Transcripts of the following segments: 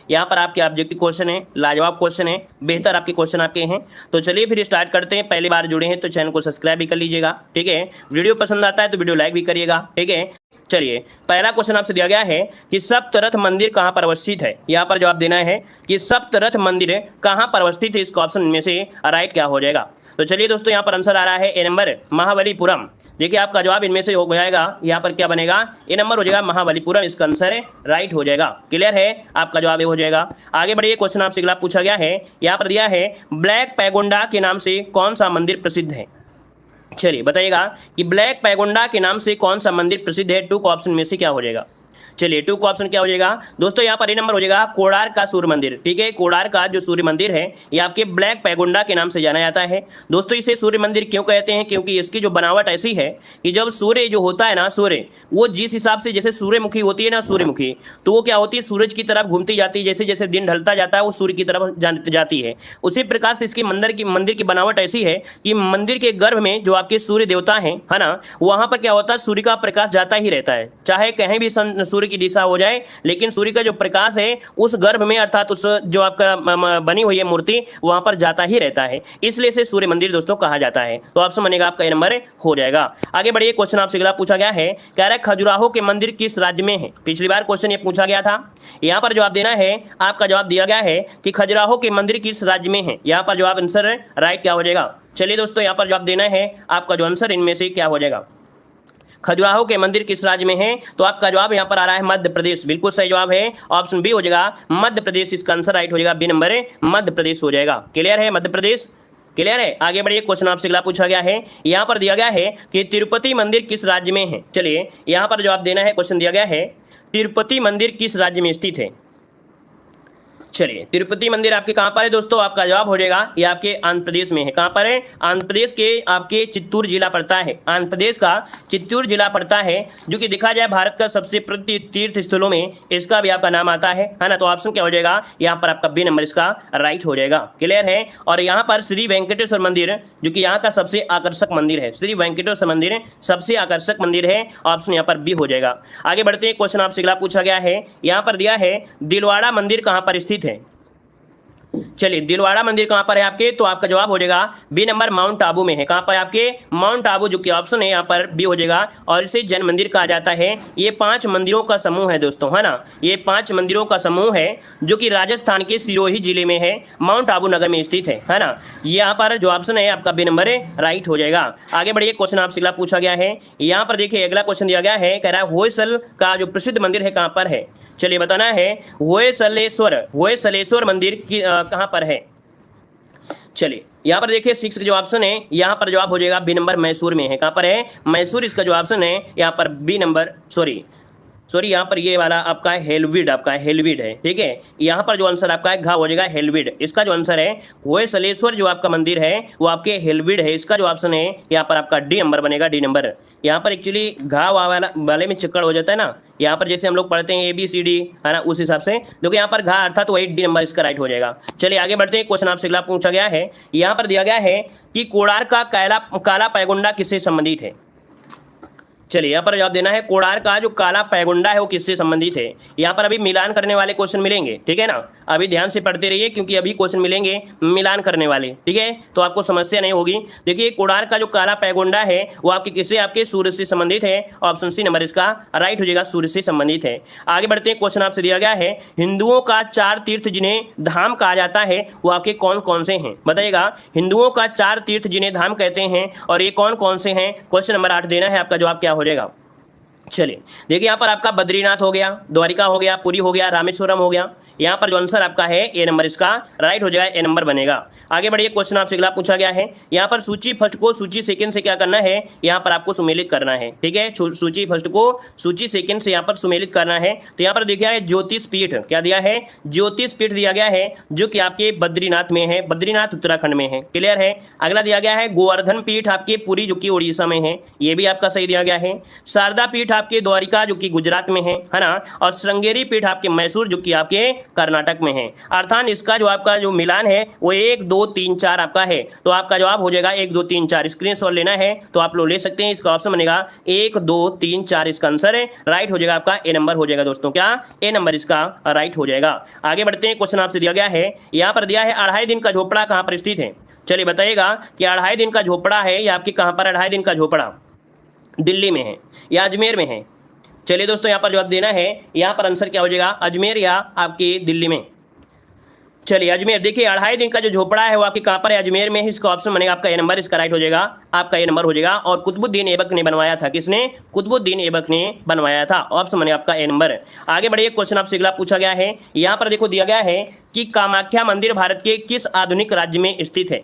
यहाँ पर आपके ऑब्जेक्टिव क्वेश्चन है, लाजवाब क्वेश्चन है, बेहतर आपके क्वेश्चन आपके हैं। तो चलिए फिर स्टार्ट करते हैं। पहली बार जुड़े हैं तो चैनल को सब्सक्राइब भी कर लीजिएगा, ठीक है। वीडियो पसंद आता है तो वीडियो लाइक भी करिएगा, ठीक है। चलिए पहला क्वेश्चन आपसे दिया गया है कि सप्तरथ मंदिर कहाँ पर अवस्थित है। यहाँ पर जवाब देना है कि सप्तरथ मंदिर कहाँ पर अवस्थित है। इसका ऑप्शन में से राइट क्या हो जाएगा। तो चलिए दोस्तों यहाँ पर आंसर आ रहा है ए नंबर महाबलीपुरम। देखिए आपका जवाब इनमें से हो जाएगा, यहाँ पर क्या बनेगा, ए नंबर हो जाएगा महाबलीपुरम। इसका आंसर राइट हो जाएगा। क्लियर है, आपका जवाब ये हो जाएगा। आगे बढ़िए, क्वेश्चन आपसे अगला पूछा गया है, यहाँ पर दिया है ब्लैक पैगोंडा के नाम से कौन सा मंदिर प्रसिद्ध है। चलिए बताइएगा कि ब्लैक पैगोंडा के नाम से कौन सा मंदिर प्रसिद्ध है। टू ऑप्शन में से क्या हो जाएगा। चलिए टू का ऑप्शन क्या हो जाएगा दोस्तों, यहाँ पर ए नंबर हो जाएगा कोणार्क का सूर्य मंदिर, ठीक है। कोणार्क का जो सूर्य मंदिर है ये आपके ब्लैक पैगोंडा के नाम से जाना जाता है। दोस्तों इसे सूर्य मंदिर क्यों कहते हैं, क्योंकि इसकी जो बनावट ऐसी है कि जब सूर्य जो होता है ना, सूर्य वो जिस हिसाब से जैसे सूर्यमुखी होती है ना, सूर्यमुखी तो वो क्या होती है, सूरज की तरफ घूमती जाती है। जैसे जैसे दिन ढलता जाता है वो सूर्य की तरफ जाती है। उसी प्रकार से इसकी मंदिर की बनावट ऐसी है कि मंदिर के गर्भ में जो आपके सूर्य देवता है ना, वहां पर क्या होता है, सूर्य का प्रकाश जाता ही रहता है। चाहे कहीं भी सूर्य की दिशा हो जाए, लेकिन सूर्य का जो प्रकाश है उस गर्भ में अर्थात उस जो आपका बनी हुई है मूर्ति वहां पर जाता ही रहता है, इसलिए इसे सूर्य मंदिर दोस्तों कहा जाता है। तो ऑप्शन बनेगा आपका ए नंबर हो जाएगा। आगे बढ़िए, क्वेश्चन आपसे अगला पूछा गया है, कह रहा है खजुराहो के मंदिर किस राज्य में है। पिछली बार क्वेश्चन ये पूछा गया था। यहाँ पर जवाब देना है, आपका जवाब दिया गया है कि खजुराहो के मंदिर किस राज्य में है। यहाँ पर जवाब आंसर राइट क्या हो जाएगा। चलिए दोस्तों यहाँ पर जवाब देना है, आपका जो आंसर इनमें से क्या हो जाएगा। खजुराहो के मंदिर किस राज्य में है, तो आपका जवाब यहाँ पर आ रहा है मध्य प्रदेश। बिल्कुल सही जवाब है, ऑप्शन बी हो जाएगा मध्य प्रदेश। इसका आंसर राइट हो जाएगा, बी नंबर मध्य प्रदेश हो जाएगा। क्लियर है, मध्य प्रदेश क्लियर है। आगे बढ़िए, क्वेश्चन आपसे अगला पूछा गया है, यहाँ पर दिया गया है कि तिरुपति मंदिर किस राज्य में है। चलिए यहाँ पर जवाब देना है, क्वेश्चन दिया गया है तिरुपति मंदिर किस राज्य में स्थित है। चलिए तिरुपति मंदिर आपके कहाँ पर है दोस्तों, आपका जवाब हो जाएगा ये आपके आंध्र प्रदेश में है। कहाँ पर है, आंध्र प्रदेश के आपके चित्तूर जिला पड़ता है। आंध्र प्रदेश का चित्तूर जिला पड़ता है, जो कि देखा जाए भारत का सबसे प्रसिद्ध तीर्थ स्थलों में इसका भी आपका नाम आता है ना। तो ऑप्शन क्या हो जाएगा, यहाँ पर आपका बी नंबर इसका राइट हो जाएगा। क्लियर है। और यहाँ पर श्री वेंकटेश्वर मंदिर जो कि यहाँ का सबसे आकर्षक मंदिर है, श्री वेंकटेश्वर मंदिर सबसे आकर्षक मंदिर है। ऑप्शन यहाँ पर बी हो जाएगा। आगे बढ़ते हैं, क्वेश्चन आपसे अगला पूछा गया है, यहाँ पर दिया है दिलवाड़ा मंदिर कहाँ पर स्थित है। चलिए दिलवाड़ा मंदिर कहां पर है आपके, तो आपका जवाब हो जाएगा बी नंबर माउंट आबू में है। कहां पर आपके, माउंट आबू, जो कि ऑप्शन है यहाँ पर बी हो जाएगा। और इसे जैन मंदिर कहा जाता है। ये 5 मंदिरों का समूह है दोस्तों, है ना। ये 5 मंदिरों का समूह है जो कि राजस्थान के सिरोही जिले में है, माउंट आबू नगर में स्थित है ना। यहाँ पर जो ऑप्शन है आपका बी नंबर राइट हो जाएगा। आगे बढ़िए, क्वेश्चन आपसे अगला पूछा गया है, यहाँ पर देखिए अगला क्वेश्चन दिया गया है, कह रहा है होयसल का जो प्रसिद्ध मंदिर है कहाँ पर है। चलिए बताना है होयसलेश्वर मंदिर कहाँ पर है। चलिए यहाँ पर देखिए 6 का जो ऑप्शन है यहाँ पर जवाब हो जाएगा बी नंबर मैसूर में है। कहाँ पर है, मैसूर। इसका जो ऑप्शन है यहाँ पर बी नंबर सॉरी यहाँ पर ये वाला आपका हेलविड, आपका हेलविड है, ठीक है। यहाँ पर जो आंसर आपका है घा हो जाएगा हेलविड। इसका जो आंसर है होयसलेश्वर जो आपका मंदिर है वो आपके हेलविड है। इसका जो ऑप्शन है यहाँ पर आपका डी नंबर बनेगा, डी नंबर। यहाँ पर एक्चुअली घा वाले में चक्कर हो जाता है ना, यहाँ पर जैसे हम लोग पढ़ते हैं ABCD है ना, उस हिसाब से देखो यहाँ पर घा अर्थात वही डी नंबर इसका राइट हो जाएगा। चलिए आगे बढ़ते हैं, क्वेश्चन आपसे अगला पूछा गया है, यहाँ पर दिया गया है कि कोणार्क का काला पैगोंडा किससे संबंधित है। चलिए यहाँ पर जवाब देना है, कोणार्क का जो काला पैगोंडा है वो किससे संबंधित है। यहाँ पर अभी मिलान करने वाले क्वेश्चन मिलेंगे, ठीक है ना। अभी ध्यान से पढ़ते रहिए क्योंकि अभी क्वेश्चन मिलेंगे मिलान करने वाले, ठीक है, तो आपको समस्या नहीं होगी। देखिए कोणार्क का जो काला पैगोंडा है वो आपके किससे, आपके सूर्य से संबंधित है। ऑप्शन सी नंबर इसका राइट हो जाएगा, सूर्य से संबंधित है। आगे बढ़ते हैं, क्वेश्चन आपसे दिया गया है, हिंदुओं का 4 तीर्थ जिन्हें धाम कहा जाता है वो आपके कौन कौन से हैं। बताइएगा, हिंदुओं का 4 तीर्थ जिन्हें धाम कहते हैं और ये कौन कौन से हैं। क्वेश्चन नंबर 8 देना है, आपका जवाब क्या हो जाएगा। चलिए देखिए यहाँ पर आपका बद्रीनाथ हो गया, द्वारिका हो गया, पुरी हो गया, रामेश्वरम हो गया। यहाँ पर जो आंसर आपका है ए नंबर इसका राइट हो जाएगा, ए नंबर बनेगा। आगे बढ़िए, क्वेश्चन आपसे अगला पूछा गया है, यहाँ पर सूची फर्स्ट को सूची सेकंड से क्या करना है, यहाँ पर आपको सुमेलित करना है, ठीक है। सूची फर्स्ट को सूची सेकंड से यहाँ पर सुमेलित करना है। तो यहाँ पर देखिए ज्योतिष पीठ क्या दिया है, ज्योतिष पीठ दिया गया है जो कि आपके बद्रीनाथ में है, बद्रीनाथ उत्तराखंड में है। क्लियर है। अगला दिया गया है गोवर्धन पीठ आपके पुरी जो कि उड़ीसा में है, ये भी आपका सही दिया गया है। शारदा पीठ आपके द्वारिका जो कि गुजरात में है ना। और श्रृंगेरी पीठ आपके मैसूर जो कि आपके कर्नाटक में है। अर्थात इसका जो आपका जो मिलान है वो 1 2 3 4 आपका है। तो आपका जवाब हो जाएगा 1 2 3 4। स्क्रीनशॉट लेना है तो आप लोग ले सकते हैं। इसका ऑप्शन बनेगा 1 2 3 4 इसका आंसर है, राइट हो जाएगा आपका ए नंबर हो जाएगा दोस्तों। क्या ए नंबर इसका राइट हो जाएगा। आगे बढ़ते हैं, क्वेश्चन आपसे दिया गया है, यहाँ पर दिया है 2.5 दिन का झोपड़ा कहाँ पर स्थित है। चलिए बताइएगा कि 2.5 दिन का झोपड़ा है या आपकी कहाँ पर 2.5 दिन का झोपड़ा, दिल्ली में है या अजमेर में है। चलिए दोस्तों यहाँ पर जवाब देना है, यहाँ पर आंसर क्या हो जाएगा, अजमेर या आपकी दिल्ली में। चलिए अजमेर, देखिए 2.5 दिन का जो झोपड़ा है वो आपके कहाँ पर है, अजमेर में। इसका ऑप्शन बनेगा आपका ए नंबर, इसका राइट हो जाएगा, आपका ए नंबर हो जाएगा। और कुतुबुद्दीन ऐबक ने बनवाया था, किसने, कुतुबुद्दीन ऐबक ने बनवाया था। ऑप्शन बनेगा आपका ए नंबर। आगे बढ़िए, क्वेश्चन आपसे अगला पूछा गया है, यहाँ पर देखो दिया गया है कि कामाख्या मंदिर भारत के किस आधुनिक राज्य में स्थित है।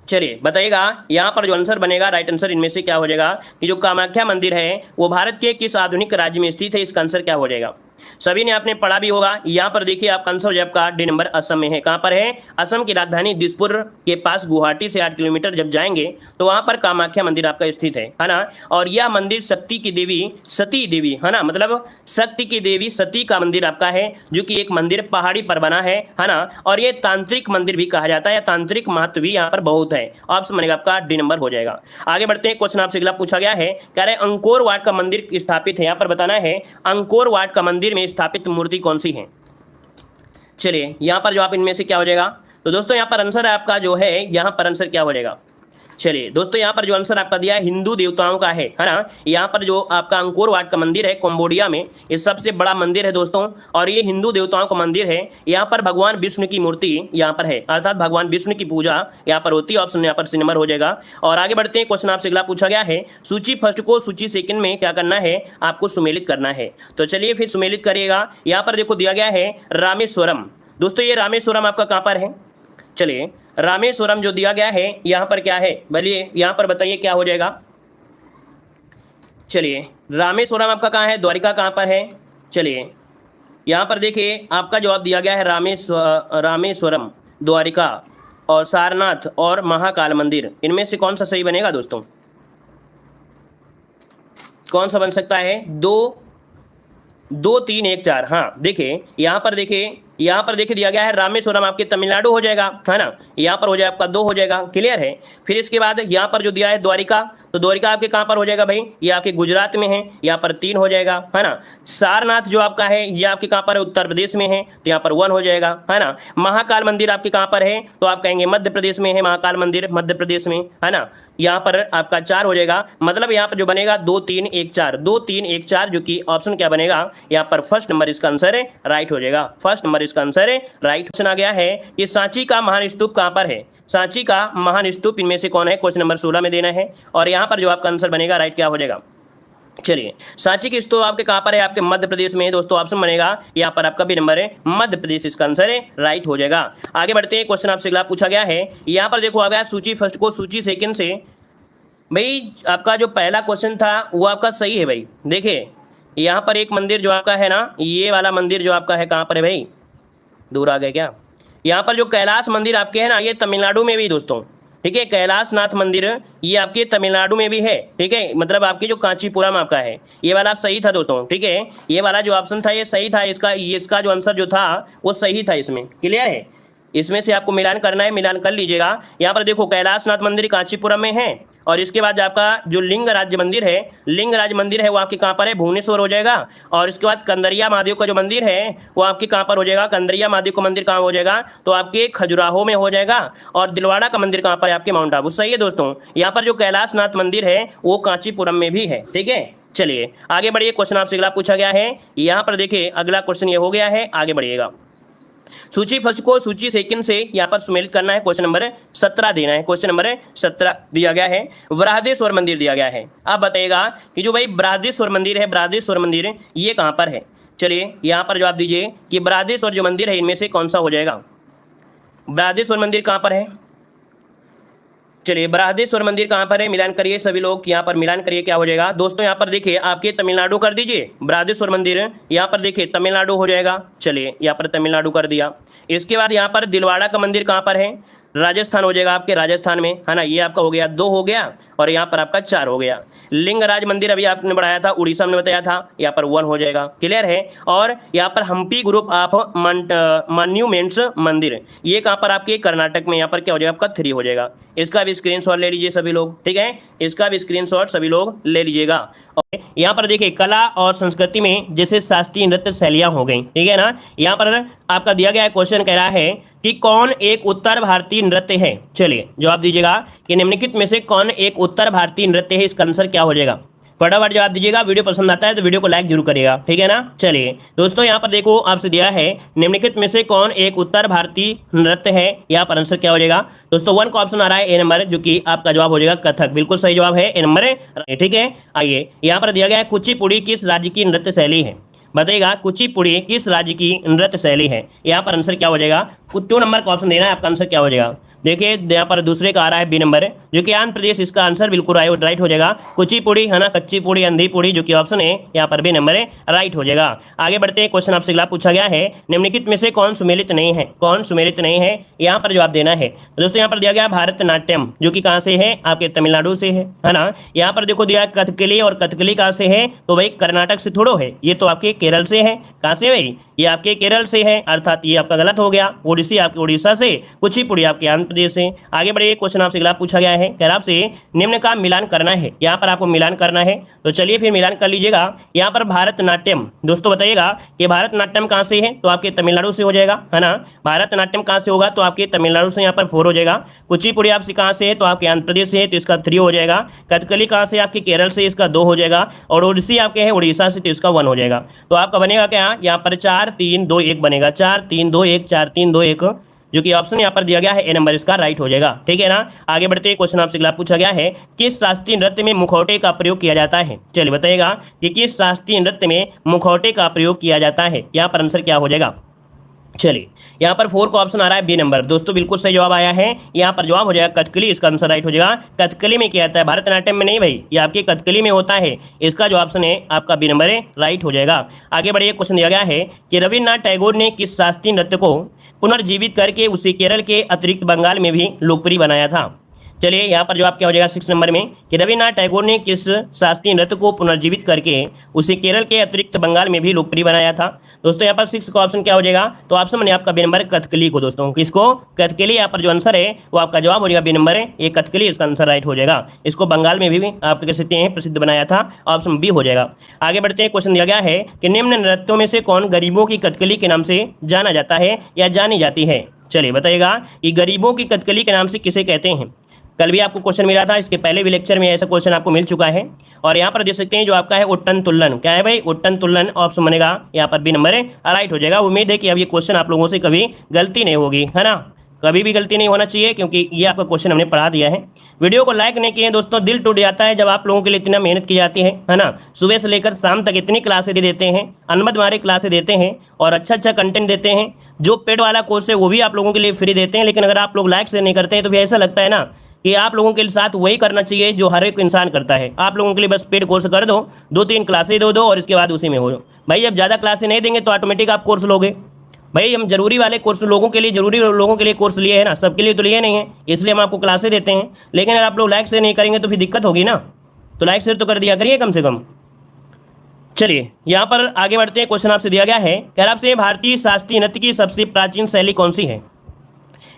चलिए बताइएगा, यहाँ पर जो आंसर बनेगा, राइट आंसर इनमें से क्या हो जाएगा कि जो कामाख्या मंदिर है वो भारत के किस आधुनिक राज्य में स्थित है। इसका आंसर क्या हो जाएगा, सभी ने आपने पढ़ा भी होगा। यहाँ पर देखिए आपका आंसर हो जाए आपका डी नंबर, असम में है। कहाँ पर है, असम की राजधानी दिसपुर के पास, गुवाहाटी से 8 किलोमीटर जब जाएंगे तो वहाँ पर कामाख्या मंदिर आपका स्थित है ना। और यह मंदिर शक्ति की देवी, सती देवी है ना, मतलब शक्ति की देवी सती का मंदिर आपका है, जो कि एक मंदिर पहाड़ी पर बना है ना। और ये तांत्रिक मंदिर भी कहा जाता है, तांत्रिक महत्व भी यहाँ पर बहुत है। ऑप्शन बनेगा आपका डी नंबर हो जाएगा। आगे बढ़ते हैं, क्वेश्चन आपसे अगला पूछा गया है, कह रहे अंकोर वाट का मंदिर स्थापित है। यहाँ पर बताना है अंकोर वाट का मंदिर में स्थापित मूर्ति कौन सी है। चलिए यहाँ पर जवाब इनमें से क्या हो जाएगा, तो दोस्तों यहाँ पर आंसर आपका जो है, यहाँ पर आंसर क्या हो जाएगा। चलिए दोस्तों यहाँ पर जो आंसर आपका दिया है हिंदू देवताओं का है ना। यहाँ पर जो आपका अंकोर वाट का मंदिर है कंबोडिया में, ये सबसे बड़ा मंदिर है दोस्तों, और ये हिंदू देवताओं का मंदिर है। यहाँ पर भगवान विष्णु की मूर्ति यहाँ पर है, अर्थात भगवान विष्णु की पूजा यहाँ पर होती है। ऑप्शन यहाँ पर सी नंबर हो जाएगा। और आगे बढ़ते हैं, क्वेश्चन आपसे अगला पूछा गया है, सूची फर्स्ट को सूची सेकंड में क्या करना है, आपको सुमेलित करना है। तो चलिए फिर सुमेलित करिएगा। यहाँ पर देखो दिया गया है रामेश्वरम। दोस्तों ये रामेश्वरम आपका कहाँ पर है, चलिए रामेश्वरम जो दिया गया है यहाँ पर क्या है, बोलिए यहाँ पर बताइए क्या हो जाएगा। चलिए रामेश्वरम आपका कहाँ है, द्वारिका कहाँ पर है। चलिए यहाँ पर देखिए आपका जवाब दिया गया है रामेश्वरम, द्वारिका और सारनाथ और महाकाल मंदिर। इनमें से कौन सा सही बनेगा दोस्तों, कौन सा बन सकता है, 2 3 1 4। हाँ देखिए यहाँ पर देखिए दिया गया है रामेश्वरम आपके तमिलनाडु हो जाएगा है ना। यहाँ पर हो जाएगा आपका 2 हो जाएगा, क्लियर है। फिर इसके बाद यहाँ पर जो दिया है द्वारिका, तो द्वारिका आपके कहाँ पर हो जाएगा भाई, ये आपके गुजरात में है, यहाँ पर 3 हो जाएगा है ना। सारनाथ जो आपका है ये आपके कहाँ पर है, उत्तर प्रदेश में है, तो यहाँ पर 1 हो जाएगा है ना। महाकाल मंदिर आपके कहाँ पर है, तो आप कहेंगे मध्य प्रदेश में है महाकाल मंदिर, मध्य प्रदेश में है ना। यहाँ पर आपका 4 हो जाएगा, मतलब यहाँ पर जो बनेगा 2 3 1 4, 2 3 1 4, जो कि ऑप्शन क्या बनेगा, यहाँ पर फर्स्ट नंबर इसका आंसर है, राइट हो जाएगा। फर्स्ट नंबर इसका आंसर है, राइट। क्वेश्चन आ गया है कि सांची का महान स्तूप कहां पर है। सांची का महान स्तूप इनमें से कौन है, क्वेश्चन नंबर 16 में देना है। और यहां पर जो आपका आंसर बनेगा, राइट क्या हो जाएगा। चलिए सांची की स्तूप आपके कहां पर है, आपके मध्य प्रदेश में है दोस्तों। ऑप्शन बनेगा यहाँ पर आपका भी नंबर है, मध्य प्रदेश इसका आंसर है, राइट हो जाएगा। आगे बढ़ते हैं, क्वेश्चन आपसे अगला पूछा गया है, यहाँ पर देखो आ गया सूची फर्स्ट को सूची सेकंड से। भाई आपका जो पहला क्वेश्चन था वो आपका सही है भाई। देखिए यहाँ पर एक मंदिर जो आपका है ना, ये वाला मंदिर जो आपका है कहाँ पर है भाई, दूर आ गए क्या। यहाँ पर जो कैलाश मंदिर आपके है ना, ये तमिलनाडु में भी दोस्तों, ठीक है। कैलाशनाथ मंदिर ये आपके तमिलनाडु में भी है, ठीक है। मतलब आपके जो कांचीपुरम आपका है, ये वाला सही था दोस्तों, ठीक है। ये वाला जो ऑप्शन था ये सही था, इसका जो आंसर जो था वो सही था इसमें, क्लियर है। इसमें से आपको मिलान करना है, मिलान कर लीजिएगा। यहाँ पर देखो कैलाशनाथ मंदिर कांचीपुरम में है, और इसके बाद आपका जो लिंगराज मंदिर है वो आपके कहाँ पर है, भुवनेश्वर हो जाएगा। और इसके बाद कंदरिया महादेव का जो मंदिर है वो आपके कहाँ पर हो जाएगा, कंदरिया महादेव का मंदिर कहाँ हो जाएगा, तो आपके खजुराहो में हो जाएगा। और दिलवाड़ा का मंदिर कहाँ पर है, आपके माउंट आबू। सही है दोस्तों। यहाँ पर जो कैलाशनाथ मंदिर है वो कांचीपुरम में भी है, ठीक है। चलिए आगे बढ़िए, क्वेश्चन आपसे अगला पूछा गया है। यहाँ पर देखिए अगला क्वेश्चन ये हो गया है, आगे बढ़िएगा। सूची फर्स्ट को सूची सेकंड से यहाँ पर सुमेलित करना है। क्वेश्चन नंबर 17 देना है, क्वेश्चन नंबर 17 दिया गया है, बृहदेश्वर मंदिर दिया गया है। आप बताइएगा कि जो भाई बृहदेश्वर मंदिर है, बृहदेश्वर मंदिर ये कहाँ पर है। चलिए यहाँ पर जवाब दीजिए कि बृहदेश्वर जो मंदिर है इनमें से कौन सा हो जाएगा, बृहदेश्वर मंदिर कहाँ पर है। चलिए बृहदेश्वर मंदिर कहाँ पर है, मिलान करिए सभी लोग, यहाँ पर मिलान करिए क्या हो जाएगा दोस्तों। यहाँ पर देखिए आपके तमिलनाडु कर दीजिए, बृहदेश्वर मंदिर यहाँ पर देखिए तमिलनाडु हो जाएगा। चलिए यहाँ पर तमिलनाडु कर दिया। इसके बाद यहाँ पर दिलवाड़ा का मंदिर कहाँ पर है, राजस्थान हो जाएगा आपके, राजस्थान में, है ना, ये आपका हो गया 2 हो गया, और यहाँ पर आपका 4 हो गया। लिंगराज मंदिर अभी आपने बढ़ाया था, उड़ीसा में बताया था, यहाँ पर 1 हो जाएगा, क्लियर है। और यहाँ पर हम्पी ग्रुप ऑफ मॉन्यूमेंट्स मंदिर, ये कहाँ पर आपके कर्नाटक में, यहाँ पर क्या हो जाएगा आपका 3 हो जाएगा। इसका भी स्क्रीनशॉट ले लीजिए सभी लोग, ठीक है, इसका भी स्क्रीनशॉट सभी लोग ले लीजिएगा। ओके, यहाँ पर देखिए कला और संस्कृति में जैसे शास्त्रीय नृत्य शैलियां हो गई, ठीक है ना। यहाँ पर आपका दिया गया क्वेश्चन कह रहा है कि कौन एक उत्तर भारतीय नृत्य है। चलिए जवाब दीजिएगा कि निम्नलिखित में से कौन एक उत्तर भारतीय नृत्य है, इसका आंसर क्या हो जाएगा। फटाफट जवाब दीजिएगा। वीडियो पसंद आता है तो वीडियो को लाइक जरूर करिएगा, ठीक है ना। चलिए दोस्तों, यहाँ पर देखो आपसे दिया है निम्नलिखित में से कौन एक उत्तर भारतीय नृत्य है, यहाँ पर आंसर क्या हो जाएगा दोस्तों। 1 का ऑप्शन आ रहा है ए नंबर, जो कि आपका जवाब हो जाएगा कथक, बिल्कुल सही जवाब है ए नंबर, ठीक है। आइए यहाँ पर दिया गया है कुचिपुड़ी किस राज्य की नृत्य शैली है, बताइएगा कुचिपुड़ी किस राज्य की नृत्य शैली है, यहाँ पर आंसर क्या हो जाएगा। 2 नंबर का ऑप्शन देना है, आपका आंसर क्या हो जाएगा। देखिए यहाँ पर दूसरे का आ रहा है बी नंबर, जो कि आंध्र प्रदेश, इसका आंसर बिल्कुल राइट हो जाएगा। कुचिपुड़ी, है ना, कच्ची पुड़ी, अंधी पुड़ी, जो कि ऑप्शन है यहाँ पर बी नंबर राइट हो जाएगा। आगे बढ़ते हैं, क्वेश्चन आपसे अगला पूछा गया है निम्नलिखित में से कौन सुमेलित नहीं है, कौन सुमेलित नहीं है, यहाँ पर जवाब देना है। तो दोस्तों यहाँ पर दिया गया भारतनाट्यम, जो कि कहाँ से है, आपके तमिलनाडु से है ना। यहाँ पर देखो दिया कथकली, और कथकली कहाँ से है, तो भाई कर्नाटक से थोड़ो है, ये तो आपके केरल से है। कहाँ से भाई, ये आपके केरल से है, अर्थात ये आपका गलत हो गया। ओडिसी आपके उड़ीसा से, कुचिपुड़ी आपके आंध्र प्रदेश से। आगे बढ़िए, क्वेश्चन आपसे अगला पूछा गया है, कह आपसे निम्न का मिलान करना है, यहाँ पर आपको मिलान करना है। तो चलिए फिर मिलान कर लीजिएगा। यहाँ पर भारतनाट्यम, दोस्तों बताइएगा कि भारतनाट्यम कहाँ से है, तो आपके तमिलनाडु से हो जाएगा, है ना। भारतनाट्यम कहाँ से होगा, तो आपके तमिलनाडु से, यहाँ पर 4 हो जाएगा। कुचिपुड़ी आपसे कहाँ से है, तो आपके आंध्र प्रदेश से है, तो इसका 3 हो जाएगा। कथकली कहाँ से, आपके केरल से, इसका 2 हो जाएगा। और ओडिसी आपके है उड़ीसा से, तो इसका 1 हो जाएगा। तो आपका बनेगा क्या, यहाँ पर 4 3 2 1 बनेगा, 4 3 2 1, 4 3 2 1, जो कि ऑप्शन यहाँ पर दिया गया है ए नंबर, इसका राइट हो जाएगा, ठीक है ना। आगे बढ़ते हैं, क्वेश्चन आपसे अगला पूछा गया है किस शास्त्रीय नृत्य में मुखौटे का प्रयोग किया जाता है। चलिए बताइएगा कि किस शास्त्रीय नृत्य में मुखौटे का प्रयोग किया जाता है, यहाँ पर आंसर क्या हो जाएगा। चलिए यहाँ पर 4 का ऑप्शन आ रहा है बी नंबर, दोस्तों बिल्कुल सही जवाब आया है। यहाँ पर जवाब हो जाएगा कथकली, इसका आंसर राइट हो जाएगा। कथकली में क्या होता है, भारतनाट्यम में नहीं भाई, ये आपके कथकली में होता है, इसका जो ऑप्शन है आपका बी नंबर है, राइट हो जाएगा। आगे बढ़िए, क्वेश्चन दिया गया है कि रविन्द्रनाथ टैगोर ने किस शास्त्रीय नृत्य को पुनर्जीवित करके उसे केरल के अतिरिक्त बंगाल में भी लोकप्रिय बनाया था। चलिए यहाँ पर जवाब क्या हो जाएगा 6 नंबर में, कि रविन्द्रनाथ टैगोर ने किस शास्त्रीय नृत्य को पुनर्जीवित करके उसे केरल के अतिरिक्त बंगाल में भी लोकप्रिय बनाया था। दोस्तों यहाँ पर 6 का ऑप्शन क्या हो जाएगा, तो ऑप्शन बने आपका बी नंबर कथकली को। दोस्तों किसको, कथकली, यहाँ पर जो आंसर है वो आपका जवाब हो जाएगा बी नंबर है, ये कथकली, इसका आंसर राइट हो जाएगा। इसको बंगाल में भी आप कह सकते हैं प्रसिद्ध बनाया था, ऑप्शन बी हो जाएगा। आगे बढ़ते हैं, क्वेश्चन दिया गया है कि निम्न नृत्यों में से कौन गरीबों की कथकली के नाम से जाना जाता है या जानी जाती है। चलिए बताइएगा कि गरीबों की कथकली के नाम से किसे कहते हैं। कल भी आपको क्वेश्चन मिला था, इसके पहले भी लेक्चर में ऐसा क्वेश्चन आपको मिल चुका है। और यहाँ पर देख सकते हैं जो आपका है उट्टन तुल्लन, क्या है भाई, उट्टन तुल्लन, ऑप्शन बनेगा यहाँ पर बी नंबर है, राइट हो जाएगा। उम्मीद है कि अब ये क्वेश्चन आप लोगों से कभी गलती नहीं होगी, है ना, कभी भी गलती नहीं होना चाहिए, क्योंकि ये आपका क्वेश्चन हमने पढ़ा दिया है। वीडियो को लाइक नहीं किए दोस्तों, दिल टूट जाता है जब आप लोगों के लिए इतना मेहनत की जाती है ना। सुबह से लेकर शाम तक इतनी क्लासें दे देते हैं, अनमत मारे क्लासें देते हैं और अच्छा कंटेंट देते हैं। जो पेड वाला कोर्स है वो भी आप लोगों के लिए फ्री देते हैं, लेकिन अगर आप लोग लाइक से नहीं करते हैं तो फिर ऐसा लगता है ना कि आप लोगों के साथ वही करना चाहिए जो हर एक इंसान करता है। आप लोगों के लिए बस पेड कोर्स कर दो, 2-3 क्लासें दो और इसके बाद उसी में हो। भाई जब ज़्यादा क्लासें नहीं देंगे तो ऑटोमेटिक आप कोर्स लोगे। भाई हम जरूरी वाले कोर्स लोगों के लिए कोर्स लिए है ना, सबके लिए तो लिए नहीं है, इसलिए हम आपको क्लासें देते हैं। लेकिन अगर आप लोग लाइक से नहीं करेंगे तो फिर दिक्कत होगी ना, तो लाइक शेयर तो कर दिया करिए कम से कम। चलिए यहाँ पर आगे बढ़ते हैं, क्वेश्चन आपसे दिया गया है, कह आपसे भारतीय शास्त्रीय नृत्य की सबसे प्राचीन शैली कौन सी है।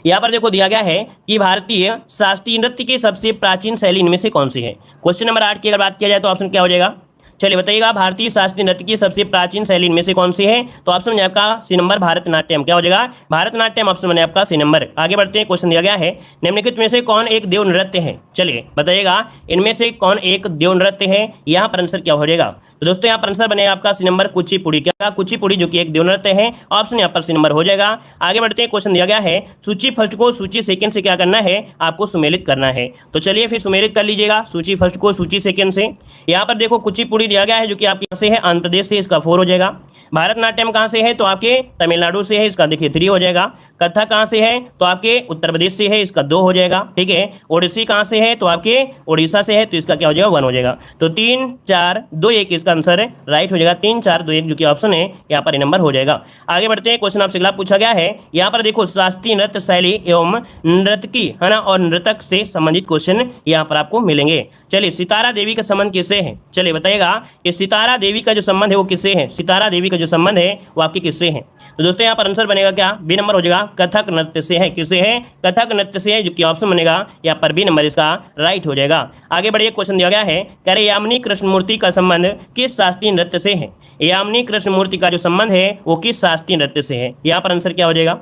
यहाँ पर देखो दिया गया है कि भारतीय शास्त्रीय नृत्य की सबसे प्राचीन शैली इनमें से कौन सी है। क्वेश्चन नंबर 8 की अगर बात किया जाए तो ऑप्शन क्या हो जाएगा। चलिए बताइएगा भारतीय शास्त्रीय नृत्य की सबसे प्राचीन शैली इनमें से कौन सी है, तो ऑप्शन बने आपका सी नंबर भारतनाट्यम, क्या हो जाएगा भारतनाट्यम, ऑप्शन बने आपका सी नंबर। आगे बढ़ते हैं, क्वेश्चन दिया गया है निम्नलिखित में से कौन एक देव नृत्य है। चलिए बताइएगा इनमें से कौन एक देव नृत्य है, यहाँ पर आंसर क्या हो जाएगा। तो दोस्तों यहाँ पर आंसर बनेगा आपका सी नंबर कुचिपुड़ी, क्या कुचिपुड़ी, जो कि एक देव नृत्य है, ऑप्शन यहाँ पर सी नंबर हो जाएगा। आगे बढ़ते हैं, क्वेश्चन दिया गया है सूची फर्स्ट को सूची सेकंड से क्या करना है, आपको सुमेलित करना है। तो चलिए फिर सुमेलित कर लीजिएगा सूची फर्स्ट को सूची सेकंड से। यहाँ पर देखो कुचिपुड़ी दिया गया है जो कि आपके यहाँ से है आंध्र प्रदेश से, इसका 4 हो जाएगा। भारतनाट्यम कहाँ से है, तो आपके तमिलनाडु से है, इसका देखिए 3 हो जाएगा। कथक कहाँ से है, तो आपके उत्तर प्रदेश से है, इसका 2 हो जाएगा। ठीक है, ओडिसी कहाँ से है, तो आपके उड़ीसा से है, तो इसका क्या हो जाएगा 1 हो जाएगा। तो 3 4 2 1 इसका इसका आंसर राइट हो जाएगा 3 4 2 1 जो कि ऑप्शन है यहाँ पर नंबर हो जाएगा। आगे बढ़ते हैं, क्वेश्चन आपसे अगला पूछा गया है, यहाँ पर देखो शास्त्रीय नृत्य शैली एवं नर्तकी है ना और नृतक से संबंधित क्वेश्चन यहाँ पर आपको मिलेंगे। चलिए, सितारा देवी का संबंध किससे है? चलिए बताइएगा कि सितारा देवी का जो संबंध है वो किससे है? सितारा देवी का जो संबंध है वो आपके किससे है? तो दोस्तों यहाँ पर आंसर बनेगा क्या? बी नंबर हो जाएगा, कथक नृत्य से है। किससे है? कथक नृत्य से है, जो कि ऑप्शन बनेगा यहाँ पर बी नंबर इसका राइट हो जाएगा। आगे बढ़िए, क्वेश्चन दिया गया है, कह रहे यामिनी कृष्णमूर्ति का संबंध किस शास्त्रीय नृत्य से है? यामिनी कृष्णमूर्ति का जो संबंध है वो किस शास्त्रीय नृत्य से है? यहाँ पर आंसर क्या हो जाएगा?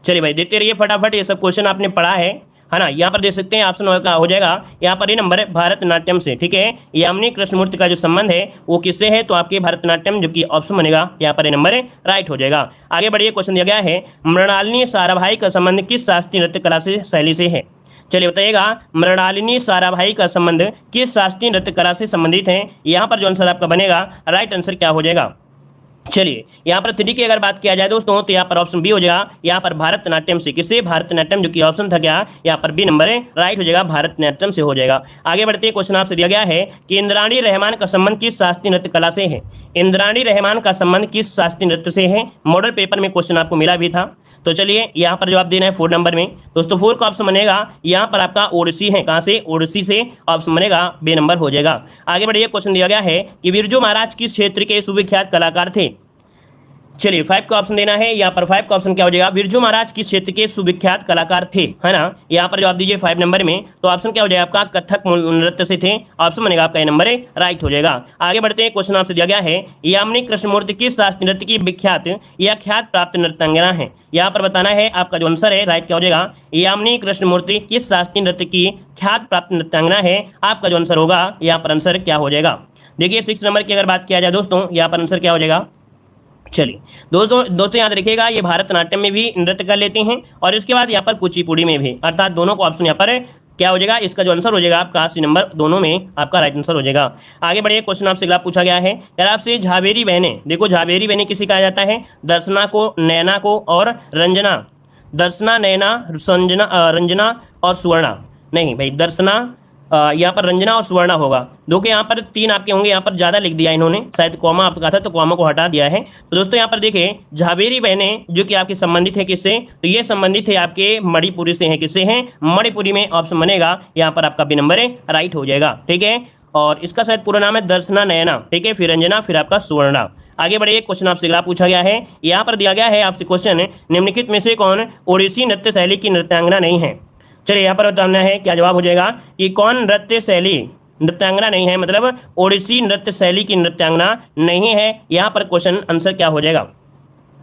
चलिए भाई देखते रहिए फटाफट, ये सब क्वेश्चन आपने पढ़ा है ना। यहाँ पर देख सकते हैं ऑप्शन हो जाएगा यहाँ पर ये नंबर भरतनाट्यम से। ठीक है, यामिनी कृष्णमूर्ति का जो संबंध है वो किससे है? तो आपके भरतनाट्यम जो कि ऑप्शन बनेगा यहाँ पर ये नंबर राइट हो जाएगा। आगे बढ़िए, क्वेश्चन दिया गया है, मृणालिनी साराभाई का संबंध किस शास्त्रीय नृत्य कला से शैली से है? चलिए बताइएगा, मृणालिनी साराभाई का संबंध किस शास्त्रीय नृत्य कला से संबंधित है? यहाँ पर जो आंसर आपका बनेगा राइट आंसर क्या हो जाएगा? चलिए, यहाँ पर 3 की अगर बात किया जाए दोस्तों तो यहाँ पर ऑप्शन बी हो जाएगा, यहाँ पर भरतनाट्यम से। किससे? भरतनाट्यम, जो कि ऑप्शन था क्या? यहाँ पर बी नंबर राइट हो जाएगा, भरतनाट्यम से हो जाएगा। आगे बढ़ते हैं, क्वेश्चन आपसे दिया गया है कि इंद्राणी रहमान का संबंध किस शास्त्रीय नृत्य कला से है? इंद्राणी रहमान का संबंध किस शास्त्रीय नृत्य से है? मॉडल पेपर में क्वेश्चन आपको मिला भी था। तो चलिए यहाँ पर जवाब देना है 4 नंबर में। दोस्तों 4 का ऑप्शन बनेगा यहाँ पर आपका ओडिसी है। कहाँ से? ओडिसी से ऑप्शन बनेगा बी नंबर हो जाएगा। आगे बढ़िए, क्वेश्चन दिया गया है कि बिरजू महाराज किस क्षेत्र के सुविख्यात कलाकार थे? चलिए 5 का ऑप्शन देना है। यहाँ पर 5 का ऑप्शन क्या हो जाएगा? बिरजू महाराज किस क्षेत्र के सुविख्यात कलाकार थे, है ना। यहाँ पर जवाब दीजिए 5 नंबर में। तो ऑप्शन क्या हो जाएगा आपका? कथक नृत्य से थे। ऑप्शन बनेगा आपका ये नंबर राइट हो जाएगा। आगे बढ़ते हैं, क्वेश्चन आपसे दिया गया है, यामिनी कृष्णमूर्ति किस शास्त्रीय नृत्य की विख्यात या ख्यात प्राप्त नृत्यांगना है? यहाँ पर बताना है आपका जो आंसर है राइट क्या हो जाएगा? यामिनी कृष्णमूर्ति किस शास्त्रीय नृत्य की ख्यात प्राप्त नृत्यांगना है? आपका जो आंसर होगा यहाँ पर आंसर क्या हो जाएगा? देखिए 6 नंबर की अगर बात किया जाए दोस्तों, यहाँ पर आंसर क्या हो जाएगा? चलिए दोस्तों याद रखिएगा, ये भरतनाट्यम में भी नृत्य कर लेते हैं और इसके बाद यहाँ पर कुचिपुड़ी में भी, अर्थात दोनों को ऑप्शन यहाँ पर क्या हो जाएगा? इसका जो आंसर हो जाएगा आपका सी नंबर, दोनों में आपका राइट आंसर हो जाएगा। आगे बढ़िए, क्वेश्चन आपसे अगला पूछा गया है, यार आपसे झावेरी बहनें, देखो झावेरी बहनें किसे कहा जाता है? दर्शना को, नैना को और रंजना। दर्शना, नैना, रंजना और सुवर्णा। नहीं भाई, दर्शना यहाँ पर रंजना और सुवर्णा होगा। दो के यहाँ पर 3 आपके होंगे, यहाँ पर ज़्यादा लिख दिया इन्होंने, शायद कॉमा आपका था तो कॉमा को हटा दिया है। तो दोस्तों यहाँ पर देखिए, झावेरी बहनें जो कि आपके संबंधित है किससे? तो ये संबंधित है आपके मणिपुरी से हैं। किससे हैं? मणिपुरी में ऑप्शन बनेगा यहाँ पर आपका बी नंबर राइट हो जाएगा। ठीक है, और इसका शायद पूरा नाम है दर्शना नयना। ठीक है, फिर रंजना, फिर आपका सुवर्णा। आगे बढ़िए, क्वेश्चन आपसे अगला पूछा गया है, यहाँ पर दिया गया है आपसे क्वेश्चन, निम्नलिखित में से कौन ओडिसी नृत्य शैली की नृत्यांगना नहीं है? चलिए यहाँ पर बताना है क्या जवाब हो जाएगा कि कौन नृत्य शैली नृत्यांगना नहीं है, मतलब ओडिसी नृत्य शैली की नृत्यांगना नहीं है। यहाँ पर क्वेश्चन आंसर क्या हो जाएगा?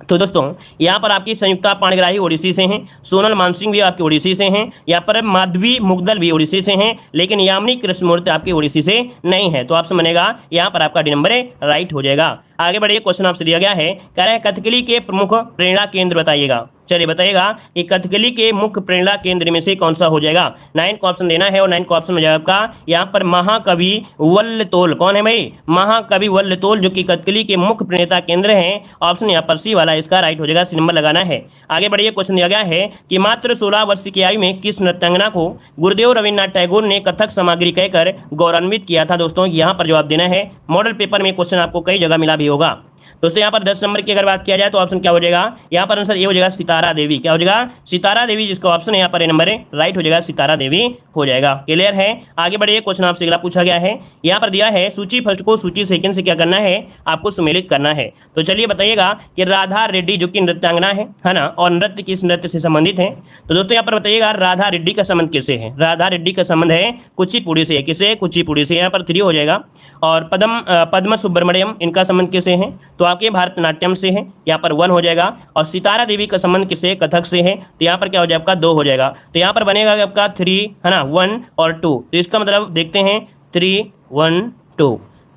तो दोस्तों यहाँ पर आपकी संयुक्ता पाणिग्राही ओडिसी से हैं, सोनल मानसिंह भी आपके ओडिसी से हैं, यहाँ पर माधवी मुग्दल भी ओडिसी से हैं, लेकिन यामिनी कृष्णमूर्ति आपके ओडिसी से नहीं है। तो ऑप्शन बनेगा यहाँ पर आपका डी नंबर राइट हो जाएगा। आगे बढ़िए, क्वेश्चन आपसे दिया गया है, कह रहे हैं कथकली के प्रमुख प्रेरणा केंद्र बताइएगा। चलिए बताइएगा कि कथकली के मुख्य प्रेरणा केंद्र में से कौन सा हो जाएगा? 9 का ऑप्शन देना है और 9 का ऑप्शन हो जाएगा आपका यहाँ पर महाकवि वल्लतोल। कौन है भाई? महाकवि वल्लतोल, जो कि कथकली के मुख्य प्रेरणा केंद्र हैं। ऑप्शन यहाँ पर सी वाला इसका राइट हो जाएगा, सी नंबर लगाना है। आगे बढ़िए, क्वेश्चन दिया गया है कि मात्र 16 वर्ष की आयु में किस नृत्यांगना को गुरुदेव रविन्द्रनाथ टैगोर ने कथक सामग्री कहकर गौरवान्वित किया था? दोस्तों यहाँ पर जवाब देना है। मॉडल पेपर में क्वेश्चन आपको कई जगह मिला भी होगा। दोस्तों यहाँ पर 10 नंबर की अगर बात किया जाए तो ऑप्शन क्या हो जाएगा? यहाँ पर आंसर ये हो जाएगा सितारा देवी। क्या हो जाएगा? सितारा देवी, जिसका ऑप्शन है यहाँ पर नंबर राइट हो जाएगा, सितारा देवी हो जाएगा। क्लियर है? आगे बढ़िए, क्वेश्चन आपसे अगला पूछा गया है, यहाँ पर दिया है सूची फर्स्ट को सूची सेकंड से क्या करना है? आपको सुमेलित करना है। तो चलिए बताइएगा कि राधा रेड्डी जो कि नृत्यांगना है ना, और नृत्य किस नृत्य से संबंधित है? तो दोस्तों यहाँ पर बताइएगा राधा रेड्डी का संबंध किससे है? राधा रेड्डी का संबंध है कुचिपुड़ी से। किसे? कुचिपुड़ी से। यहाँ पर 3 हो जाएगा। और पद्म सुब्रमण्यम, इनका संबंध किससे है? तो आपके भरतनाट्यम से है, यहाँ पर 1 हो जाएगा। और सितारा देवी का संबंध किससे? कथक से है, तो यहाँ पर क्या हो जाएगा आपका 2 हो जाएगा। तो यहाँ पर बनेगा आपका 3 है ना, 1 और 2। तो इसका मतलब देखते हैं 3 1 2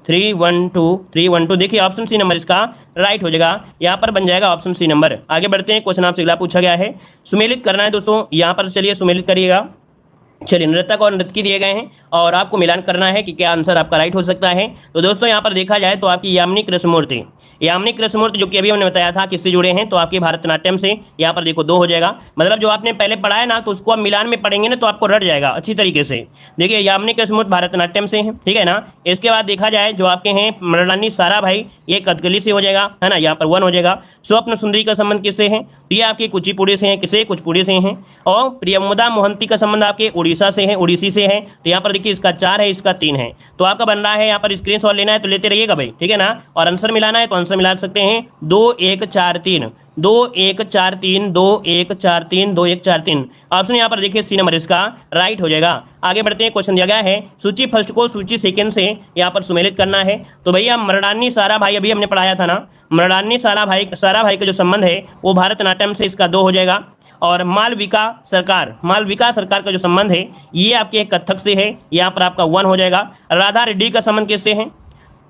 3 1 2 3 1 2। देखिए ऑप्शन सी नंबर इसका राइट हो जाएगा, यहाँ पर बन जाएगा ऑप्शन सी नंबर। आगे बढ़ते हैं, क्वेश्चन आपसे अगला पूछा गया है, सुमेलित करना है दोस्तों। यहाँ पर चलिए सुमेलित करिएगा। चलिए नृतक और नृत्य दिए गए हैं और आपको मिलान करना है कि क्या आंसर आपका राइट हो सकता है। तो दोस्तों यहाँ पर देखा जाए तो आपकी यामिनी कृष्णमूर्ति, यामिनी कृष्णमूर्ति जो कि अभी हमने बताया था किससे जुड़े हैं, तो आपके भारतनाट्यम से। यहाँ पर देखो 2 हो जाएगा, मतलब जो आपने पहले पढ़ा है ना तो उसको आप मिलान में पढ़ेंगे ना तो आपको रट जाएगा अच्छी तरीके से। देखिए यामिनी कृष्णमूर्ति भारतनाट्यम से है, ठीक है ना। इसके बाद देखा जाए जो आपके हैं मृणालिनी साराभाई, ये कथकली से हो जाएगा, है ना, यहाँ पर 1 हो जाएगा। स्वप्न सुंदरी का संबंध किससे है, तो ये आपके कुचिपुड़ी से है, किसे, कुचिपुड़ी से हैं। और प्रियमुदा मोहंती का संबंध आपके उड़ीसा से है, उड़ीसी से है, तो यहाँ पर देखिए इसका 4 है, इसका 3 है। तो आपका बन रहा है यहाँ पर स्क्रीनशॉट लेना है तो लेते रहिएगा भाई, ठीक है ना। और आंसर मिलाना है तो आंसर मिला सकते हैं 2 1 4 3, 2 1 4 3, 2 1 4 3, 2 1 4 3। ऑप्शन यहाँ पर देखिए सी नंबर इसका राइट हो जाएगा। आगे बढ़ते हैं, क्वेश्चन दिया गया है सूची फर्स्ट को सूची सेकंड से यहाँ पर सुमेलित करना है। तो भैया मृणालिनी साराभाई अभी हमने पढ़ाया था ना, मृणालिनी साराभाई का जो संबंध है वो भारतनाट्यम से, इसका 2 हो जाएगा। और मालविका सरकार का जो संबंध है ये आपके कथक से है, यहाँ पर आपका 1 हो जाएगा। राधा रेड्डी का संबंध किससे है,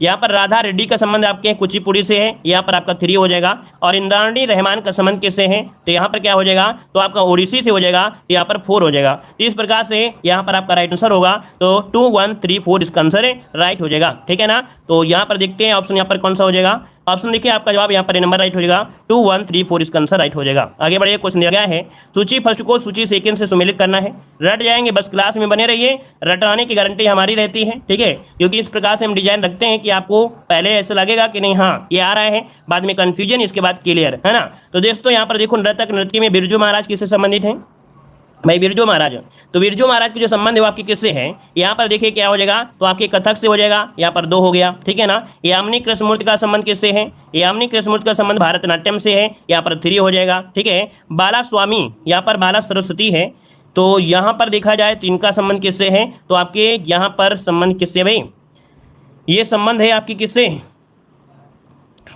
यहाँ पर राधा रेड्डी का संबंध आपके कुचिपुड़ी से है, यहाँ पर आपका 3 हो जाएगा। और इंद्राणी रहमान का संबंध किससे है, तो यहाँ पर क्या हो जाएगा, तो आपका ओडिसी से हो जाएगा, तो यहाँ पर 4 हो जाएगा। तो इस प्रकार से यहाँ पर आपका राइट आंसर होगा, तो 2 1 3 4 इसका आंसर राइट हो जाएगा, ठीक है ना। तो यहाँ पर देखते हैं ऑप्शन यहाँ पर कौन सा हो जाएगा। ऑप्शन देखिए आपका जवाब यहाँ पर नंबर राइट हो जाएगा, 2 1 3 4 इसका आंसर राइट हो जाएगा। आगे बढ़िए, क्वेश्चन दिया गया है सूची फर्स्ट को सूची सेकंड से सुमेलित करना है। रट जाएंगे, बस क्लास में बने रहिए, रटाने की गारंटी हमारी रहती है, ठीक है, क्योंकि इस प्रकार से हम डिजाइन रखते हैं कि आपको पहले ऐसा लगेगा कि नहीं हाँ ये आ रहा है, बाद में कंफ्यूजन, इसके बाद क्लियर, है ना। तो दोस्तों यहाँ पर देखो नर्तक नृत्य में बिरजू महाराज किससे संबंधित हैं भाई, बिरजू महाराज। तो बिरजू महाराज के जो संबंध है वो आपके किससे है, यहाँ पर देखिए क्या हो जाएगा, तो आपके कथक से हो जाएगा, यहाँ पर 2 हो गया, ठीक है ना। यामिनी कृष्णमूर्ति का संबंध किससे है, यामिनी कृष्णमूर्ति का संबंध भारतनाट्यम से है, यहाँ पर 3 हो जाएगा, ठीक है। बाला स्वामी, यहाँ पर बाला सरस्वती है, तो यहाँ पर देखा जाए तो इनका संबंध किससे है, तो आपके यहाँ पर संबंध किससे भाई, ये संबंध है आपकी किससे,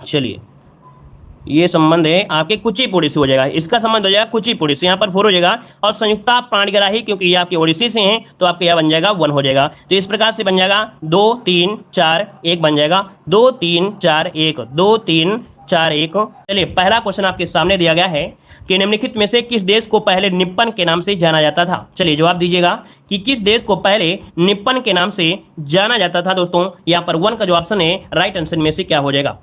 चलिए ये संबंध है आपके कुचिपुड़ी से हो जाएगा, इसका संबंध हो जाएगा कुचिपुड़ी से, यहाँ पर 4 हो जाएगा। और संयुक्ता प्राणग्राही क्योंकि ये आपके ओडिसी से हैं तो आपके यहाँ बन जाएगा 1 हो जाएगा। तो इस प्रकार से बन जाएगा 2 3 4 1 बन जाएगा, 2 3 4 1, 2 3 4 1। चलिए पहला क्वेश्चन आपके सामने दिया गया है कि निम्नलिखित में से किस देश को पहले निप्पन के नाम से जाना जाता था। चलिए जवाब दीजिएगा कि किस देश को पहले निप्पन के नाम से जाना जाता था। दोस्तों यहाँ पर 1 का जो ऑप्शन है राइट आंसर में से क्या हो जाएगा,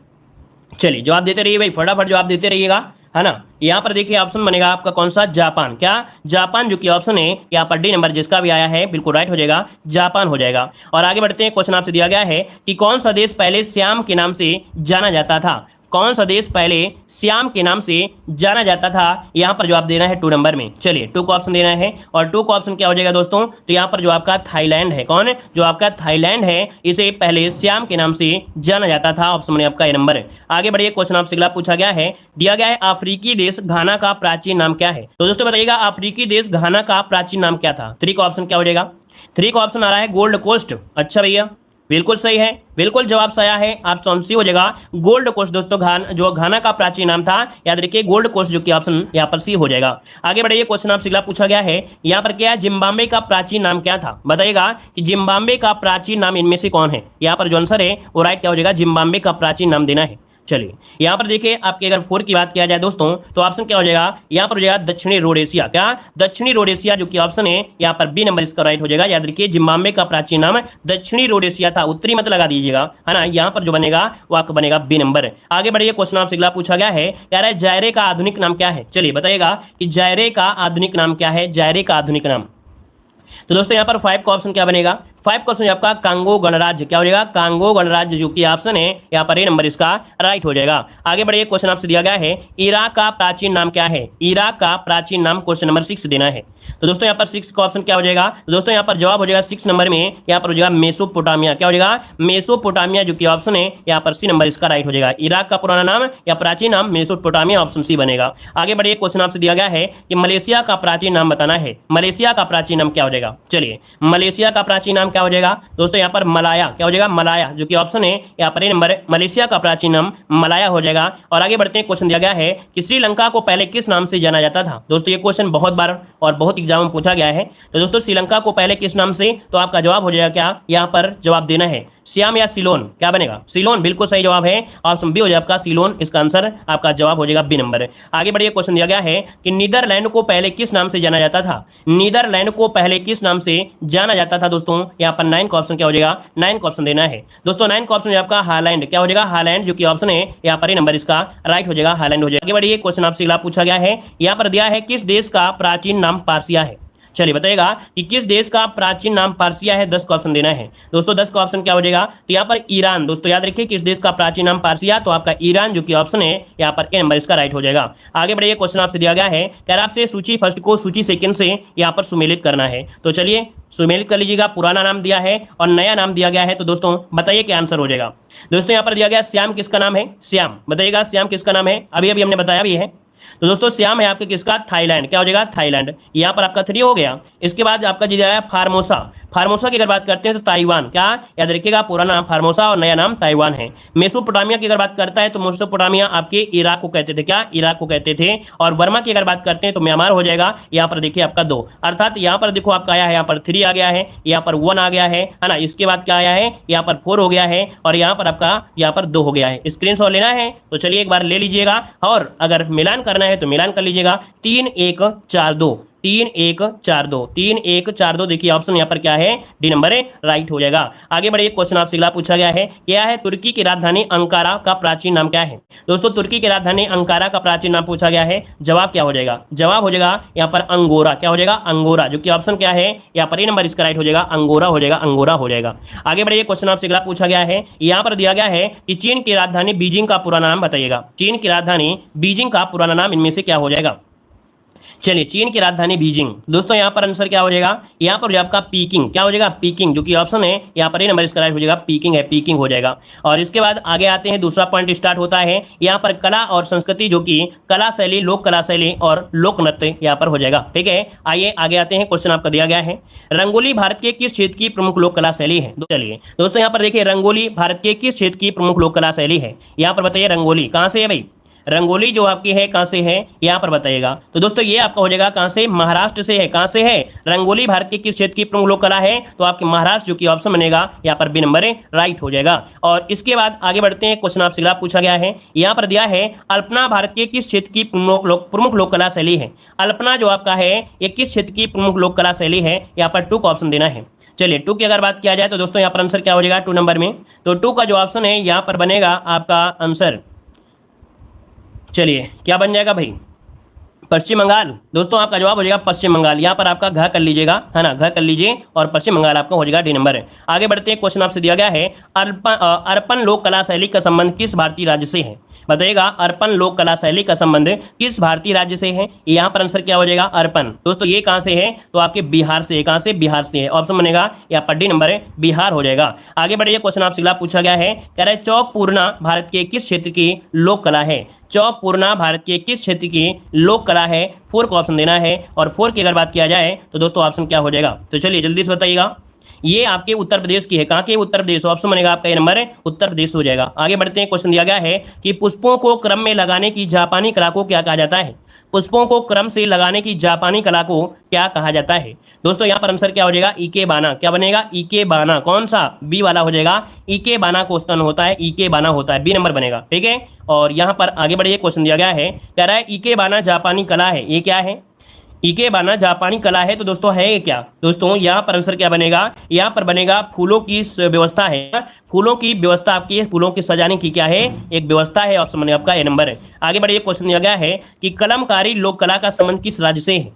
चलिए जवाब देते रहिए भाई, फटाफट जवाब देते रहिएगा, है ना। यहाँ पर देखिए ऑप्शन बनेगा आपका कौन सा, जापान। क्या जापान, जो कि ऑप्शन है यहाँ पर डी नंबर जिसका भी आया है बिल्कुल राइट हो जाएगा, जापान हो जाएगा। और आगे बढ़ते हैं, क्वेश्चन आपसे दिया गया है कि कौन सा देश पहले श्याम के नाम से जाना जाता था, कौन सा देश पहले श्याम के नाम से जाना जाता था। यहाँ पर जवाब देना है 2 नंबर में, चलिए 2 को ऑप्शन देना है। और 2 को ऑप्शन क्या हो जाएगा दोस्तों, तो यहाँ पर जो आपका थाईलैंड है, कौन है, जो आपका थाईलैंड है, इसे पहले श्याम के नाम से जाना जाता था, ऑप्शन में आपका ये नंबर है। आगे बढ़िए, क्वेश्चन आपसे अगला पूछा गया है, दिया गया है अफ्रीकी देश घाना का प्राचीन नाम क्या है। तो दोस्तों बताइएगा अफ्रीकी देश घाना का प्राचीन नाम क्या था। 3 का ऑप्शन क्या हो जाएगा, 3 का ऑप्शन आ रहा है गोल्ड कोस्ट। अच्छा भैया बिल्कुल सही है, बिल्कुल जवाब सही है, ऑप्शन सी हो जाएगा गोल्ड कोस्ट। दोस्तों जो घाना का प्राचीन नाम था, याद रखिए गोल्ड कोस्ट, जो कि ऑप्शन यहाँ पर सी हो जाएगा। आगे बढ़िए, क्वेश्चन आपसे अगला पूछा गया है, यहाँ पर क्या है, जिम्बाब्वे का प्राचीन नाम क्या था। बताइएगा कि जिम्बाब्वे का प्राचीन नाम इनमें से कौन है। यहाँ पर जो आंसर है वो राइट क्या हो जाएगा, जिम्बाब्वे का प्राचीन नाम देना है। चलिए यहाँ पर देखिए आपके अगर 4 की बात किया जाए दोस्तों, तो ऑप्शन क्या हो जाएगा, यहाँ पर हो जाएगा दक्षिणी रोडेशिया। क्या दक्षिणी रोडेशिया, जो कि ऑप्शन है यहाँ पर बी नंबर इसका राइट हो जाएगा। याद रखिए जिम्बाब्वे का प्राचीन नाम दक्षिणी रोडेशिया था, उत्तरी मत लगा दीजिएगा, है ना। यहाँ पर जो बनेगा वो आपका बनेगा बी नंबर। आगे बढ़िए, क्वेश्चन आपसे अगला पूछा गया है, यार जायरे का आधुनिक नाम क्या है। चलिए बताइएगा कि जायरे का आधुनिक नाम क्या है, जायरे का आधुनिक नाम। तो दोस्तों यहाँ पर 5 का ऑप्शन क्या बनेगा, 5 का ऑप्शन आपका कांगो गणराज्य। क्या हो जाएगा, कांगो गणराज्य, जो कि ऑप्शन है यहाँ पर ए नंबर इसका राइट हो जाएगा। आगे बढ़िए, क्वेश्चन आपसे दिया गया है, इराक का प्राचीन नाम क्या है। इराक का प्राचीन नाम क्वेश्चन नंबर 6 देना है। तो दोस्तों यहाँ पर 6 का ऑप्शन क्या हो जाएगा, तो दोस्तों यहाँ पर जवाब हो जाएगा 6 नंबर में, यहाँ पर हो जाएगा मेसोपोटामिया। क्या हो जाएगा, मेसोपोटामिया, जो कि ऑप्शन है यहाँ पर सी नंबर इसका राइट हो जाएगा। इराक का पुराना नाम या प्राचीन नाम मेसोपोटामिया, ऑप्शन सी बनेगा। आगे बढ़िए, क्वेश्चन आपसे दिया गया है कि मलेशिया का प्राचीन नाम बताना है। मलेशिया का प्राचीन नाम क्या हो जाएगा। चलिए मलेशिया का प्राचीन नाम क्या हो जाएगा दोस्तों, यहाँ पर मलाया। क्या हो जाएगा, मलाया, जो कि ऑप्शन है यहाँ पर ए नंबर, मलेशिया का प्राचीन नाम मलाया हो जाएगा। और आगे बढ़ते हैं, क्वेश्चन दिया गया है कि श्रीलंका को पहले किस नाम से जाना जाता था। दोस्तों ये क्वेश्चन बहुत बार और बहुत एग्जाम में पूछा गया है। तो दोस्तों श्रीलंका को पहले किस नाम से, तो आपका जवाब हो जाएगा क्या, यहाँ पर जवाब देना है सियाम या सिलोन। क्या बनेगा, सिलोन, बिल्कुल सही जवाब है, ऑप्शन बी हो जाएगा आपका सिलोन, इसका आंसर आपका जवाब हो जाएगा बी नंबर। आगे बढ़िए, क्वेश्चन दिया गया है कि नीदरलैंड को पहले किस नाम से जाना जाता था। नीदरलैंड को पहले किस नाम से जाना जाता था दोस्तों, यहाँ पर 9 का ऑप्शन क्या हो जाएगा, 9 का ऑप्शन देना है दोस्तों। 9 का ऑप्शन है आपका हालैंड, क्या हो जाएगा, हालैंड, जो कि ऑप्शन है यहाँ पर ये नंबर इसका राइट हो जाएगा, हालैंड हो जाएगा। आगे बढ़िए, क्वेश्चन आपसे अगला पूछा गया है, यहाँ पर दिया है किस देश का प्राचीन नाम पार्सिया है। चलिए बताइएगा कि किस देश का प्राचीन नाम पार्सिया है, 10 का ऑप्शन देना है दोस्तों। 10 का ऑप्शन क्या हो जाएगा, तो यहाँ पर ईरान दोस्तों, याद रखिए किस देश का प्राचीन नाम पार्सिया, तो आपका ईरान, जो कि ऑप्शन है यहाँ पर ए नंबर इसका राइट हो जाएगा। आगे बढ़िए, क्वेश्चन आपसे दिया गया है, कह रहा आपसे सूची फर्स्ट को सूची सेकंड से यहाँ पर सुमेलित करना है। तो चलिए सुमेलित कर लीजिएगा, पुराना नाम दिया है और नया नाम दिया गया है, तो दोस्तों बताइए क्या आंसर हो जाएगा। दोस्तों यहाँ पर दिया गया श्याम किसका नाम है, श्याम, बताइएगा श्याम किसका नाम है, अभी अभी हमने बताया भी है। तो दोस्तों श्याम है आपके किसका, थाईलैंड, क्या हो जाएगा, थाईलैंड, यहाँ पर आपका 3 हो गया। इसके बाद आपका जो है फार्मोसा, फार्मोसा की अगर बात करते हैं तो ताइवान, क्या याद रखिएगा, पुराना नाम फार्मोसा और नया नाम ताइवान है। मेसोपोटामिया की अगर बात करता है तो मेसोपोटामिया आपके इराक को कहते थे, क्या, इराक को कहते थे। और वर्मा की अगर बात करते हैं तो म्यांमार हो जाएगा, यहाँ पर देखिए आपका 2, अर्थात यहाँ पर देखो आपका आया है, यहाँ पर 3 आ गया है, यहाँ पर 1 आ गया है ना। इसके बाद क्या आया है, यहाँ पर 4 हो गया है और यहाँ पर आपका यहाँ पर 2 हो गया है। स्क्रीनशॉट लेना है तो चलिए एक बार ले लीजिएगा, और अगर मिलान करना है तो मिलान कर लीजिएगा। 3 1 4 2, 3 1 4 2, 3 1 4 2, देखिए ऑप्शन यहाँ पर क्या है, डी नंबर है, राइट हो जाएगा। आगे बढ़िए, क्वेश्चन आपसे अगला पूछा गया है, क्या है तुर्की की राजधानी अंकारा का प्राचीन नाम क्या है। दोस्तों तुर्की की राजधानी अंकारा का प्राचीन नाम पूछा गया है, जवाब क्या हो जाएगा, जवाब हो जाएगा यहाँ पर अंगोरा, क्या हो जाएगा, अंगोरा, जो कि ऑप्शन क्या है यहाँ पर ए नंबर इसका राइट हो जाएगा, अंगोरा हो जाएगा, अंगोरा हो जाएगा। आगे बढ़िए, क्वेश्चन आपसे अगला पूछा गया है, यहाँ पर दिया गया है कि चीन की राजधानी बीजिंग का पुराना नाम बताइएगा। चीन की राजधानी बीजिंग का पुराना नाम इनमें से क्या हो जाएगा। चलिए चीन की राजधानी बीजिंग, दोस्तों यहाँ पर आंसर क्या हो जाएगा, यहाँ पर जो आपका पीकिंग, क्या हो जाएगा, पीकिंग, जो कि ऑप्शन है यहाँ पर ये नंबर इसका राइट हो जाएगा, पीकिंग है, पीकिंग हो जाएगा। और इसके बाद आगे आते हैं, दूसरा पॉइंट स्टार्ट होता है यहाँ पर कला और संस्कृति, जो कि कला शैली, लोक कला शैली और लोक नृत्य यहाँ पर हो जाएगा, ठीक है। आइए आगे आते हैं, क्वेश्चन आपका दिया गया है, रंगोली भारत के किस क्षेत्र की प्रमुख लोक कला शैली है। चलिए दोस्तों यहाँ पर देखिए, रंगोली भारत के किस क्षेत्र की प्रमुख लोक कला शैली है, यहाँ पर बताइए रंगोली कहाँ से है भाई, रंगोली जो आपकी है कहाँ से है, यहाँ पर बताइएगा। तो दोस्तों ये आपका हो जाएगा कहाँ से, महाराष्ट्र से है, कहाँ से है, रंगोली भारत के किस क्षेत्र की प्रमुख लोक कला है, तो आपके महाराष्ट्र, जो कि ऑप्शन बनेगा यहाँ पर बी नंबर है, राइट हो जाएगा। और इसके बाद आगे बढ़ते हैं, क्वेश्चन आपसे अगला पूछा गया है, यहाँ पर दिया है अल्पना भारत के किस क्षेत्र की प्रमुख लोक कला शैली है। अल्पना जो आपका है ये किस क्षेत्र की प्रमुख लोक कला शैली है, यहाँ पर 2 का ऑप्शन देना है। चलिए 2 की अगर बात किया जाए तो दोस्तों यहाँ पर आंसर क्या हो जाएगा, 2 नंबर में, तो 2 का जो ऑप्शन है यहाँ पर बनेगा आपका आंसर, चलिए क्या बन जाएगा भाई, पश्चिम बंगाल। दोस्तों आपका जवाब हो जाएगा पश्चिम बंगाल, यहाँ पर आपका घ कर लीजिएगा, है ना, घ कर लीजिए और पश्चिम बंगाल आपका हो जाएगा डी नंबर है। आगे बढ़ते हैं, क्वेश्चन आपसे दिया गया है, अर्पण लोक कला शैली का संबंध किस भारतीय राज्य से है, बताइएगा अर्पण लोक कला शैली का संबंध किस भारतीय राज्य से है, यहाँ पर आंसर क्या हो जाएगा, अर्पण। दोस्तों ये कहाँ से है, तो आपके बिहार से है, कहाँ से, बिहार से है, ऑप्शन बनेगा यहाँ पर डी नंबर है, बिहार हो जाएगा। आगे बढ़िए, क्वेश्चन आपसे अगला पूछा गया है, कह रहा है चौक पूर्णा भारत के किस क्षेत्र की लोक कला है। चौक पूर्णा भारत के किस क्षेत्र की लोक कला है, 4 का ऑप्शन देना है। और 4 की अगर बात किया जाए तो दोस्तों ऑप्शन क्या हो जाएगा, तो चलिए जल्दी से बताइएगा, ये आपके उत्तर प्रदेश की है, कहाँ के, उत्तर प्रदेश, ऑप्शन बनेगा आपका ये नंबर है, उत्तर प्रदेश हो जाएगा। आगे बढ़ते हैं, क्वेश्चन दिया गया है कि पुष्पों को क्रम में लगाने की जापानी कला को क्या कहा जाता है। पुष्पों को क्रम से लगाने की जापानी कला को क्या कहा जाता है। दोस्तों यहाँ पर आंसर क्या हो जाएगा, इकेबाना, क्या बनेगा, इकेबाना, कौन सा, बी वाला हो जाएगा, इकेबाना क्वेश्चन होता है, इकेबाना होता है, बी नंबर बनेगा, ठीक है। और यहाँ पर आगे बढ़िए, क्वेश्चन दिया गया है, कह रहा है इकेबाना जापानी कला है, ये क्या है, इकेबाना जापानी कला है, तो दोस्तों है ये क्या, दोस्तों यहाँ पर आंसर क्या बनेगा, यहाँ पर बनेगा फूलों की व्यवस्था है, फूलों की व्यवस्था आपकी, फूलों की सजाने की क्या है, एक व्यवस्था है, ऑप्शन बनेगा आपका ए नंबर है। आगे बढ़िए, क्वेश्चन दिया गया है कि कलमकारी लोक कला का संबंध किस राज्य से है।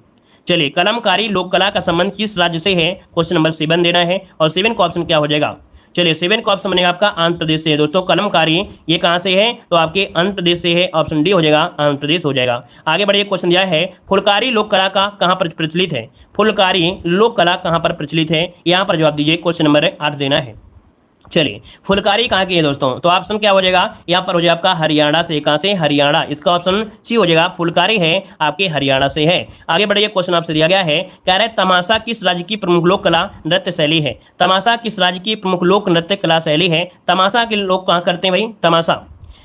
चलिए कलमकारी लोक कला का संबंध किस राज्य से है, क्वेश्चन नंबर 7 देना है। और 7 का ऑप्शन क्या हो जाएगा, चलिए 7 का ऑप्शन बनेगा आपका आंध्र प्रदेश से है। दोस्तों कलमकारी ये कहाँ से है, तो आपके आंध्र प्रदेश से है, ऑप्शन डी हो जाएगा, आंध्र प्रदेश हो जाएगा। आगे बढ़िए, क्वेश्चन दिया है फुलकारी लोक कला का कहाँ पर प्रचलित है। फुलकारी लोक कला कहाँ पर प्रचलित है, यहाँ पर जवाब दीजिए, क्वेश्चन नंबर 8 देना है। चलिए फुलकारी कहाँ की है दोस्तों, तो ऑप्शन क्या हो जाएगा, यहाँ पर हो जाएगा आपका हरियाणा से, कहाँ से, हरियाणा, इसका ऑप्शन सी हो जाएगा, फुलकारी है आपके हरियाणा से है। आगे बढ़िए, क्वेश्चन आपसे दिया गया है, कह रहा है तमाशा किस राज्य की प्रमुख लोक कला नृत्य शैली है। तमाशा किस राज्य की प्रमुख लोक नृत्य कला शैली है। तमाशा के लोग कहाँ करते हैं भाई, तमाशा,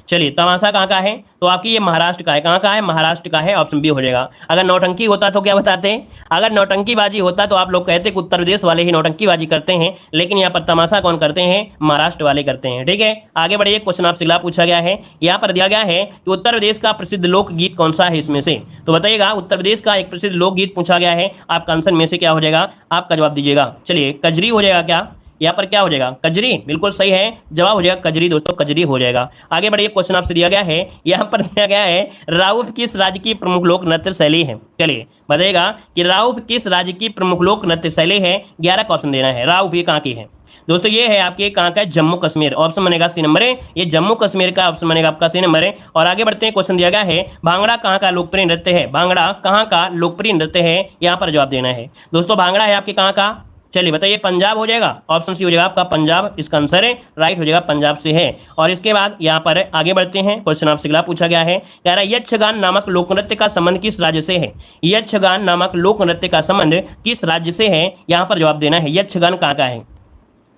चलिए तमाशा कहाँ का है, तो आपकी ये महाराष्ट्र का है। कहाँ का है, महाराष्ट्र का है, ऑप्शन बी हो जाएगा। अगर नौटंकी होता तो क्या बताते हैं, अगर नौटंकीबाजी होता तो आप लोग कहते कि उत्तर प्रदेश वाले ही नौटंकीबाजी करते हैं, लेकिन यहाँ पर तमाशा कौन करते हैं, महाराष्ट्र वाले करते हैं। ठीक है, आगे बढ़िए, क्वेश्चन आपसे अगला पूछा गया है, यहाँ पर दिया गया है कि उत्तर प्रदेश का प्रसिद्ध लोकगीत कौन सा है इसमें से, तो बताइएगा उत्तर प्रदेश का एक प्रसिद्ध लोकगीत पूछा गया है, आपका आंसर में से क्या हो जाएगा, आपका जवाब दीजिएगा। चलिए कजरी हो जाएगा क्या, यहाँ पर क्या हो जाएगा, कजरी, बिल्कुल सही है, जवाब हो जाएगा कजरी दोस्तों, कजरी हो जाएगा। आगे बढ़िए, क्वेश्चन आपसे दिया गया है, यहाँ पर दिया गया है राउफ किस राज्य की प्रमुख लोक नृत्य शैली है। चलिए बताइएगा कि राउफ किस राज्य की प्रमुख लोक नृत्य शैली है, 11 का ऑप्शन देना है। राउफ ये कहाँ की है दोस्तों, ये है आपके कहाँ का है, जम्मू कश्मीर, ऑप्शन बनेगा सी नंबर है, ये जम्मू कश्मीर का ऑप्शन बनेगा आपका सी नंबर है। और आगे बढ़ते हैं, क्वेश्चन दिया गया है भांगड़ा कहाँ का लोकप्रिय नृत्य है, भांगड़ा कहाँ का लोकप्रिय नृत्य है, यहाँ पर जवाब देना है दोस्तों। भांगड़ा है आपके कहाँ का, चलिए बताइए, पंजाब हो जाएगा, ऑप्शन सी हो जाएगा आपका पंजाब, इसका आंसर है राइट हो जाएगा, पंजाब से है। और इसके बाद यहाँ पर आगे बढ़ते हैं, क्वेश्चन आपसे अगला पूछा गया है, कह रहा है यक्षगान नामक लोक नृत्य का संबंध किस राज्य से है, यक्षगान नामक लोक नृत्य का संबंध किस राज्य से है, यहाँ पर जवाब देना है। यक्षगान कहाँ का है,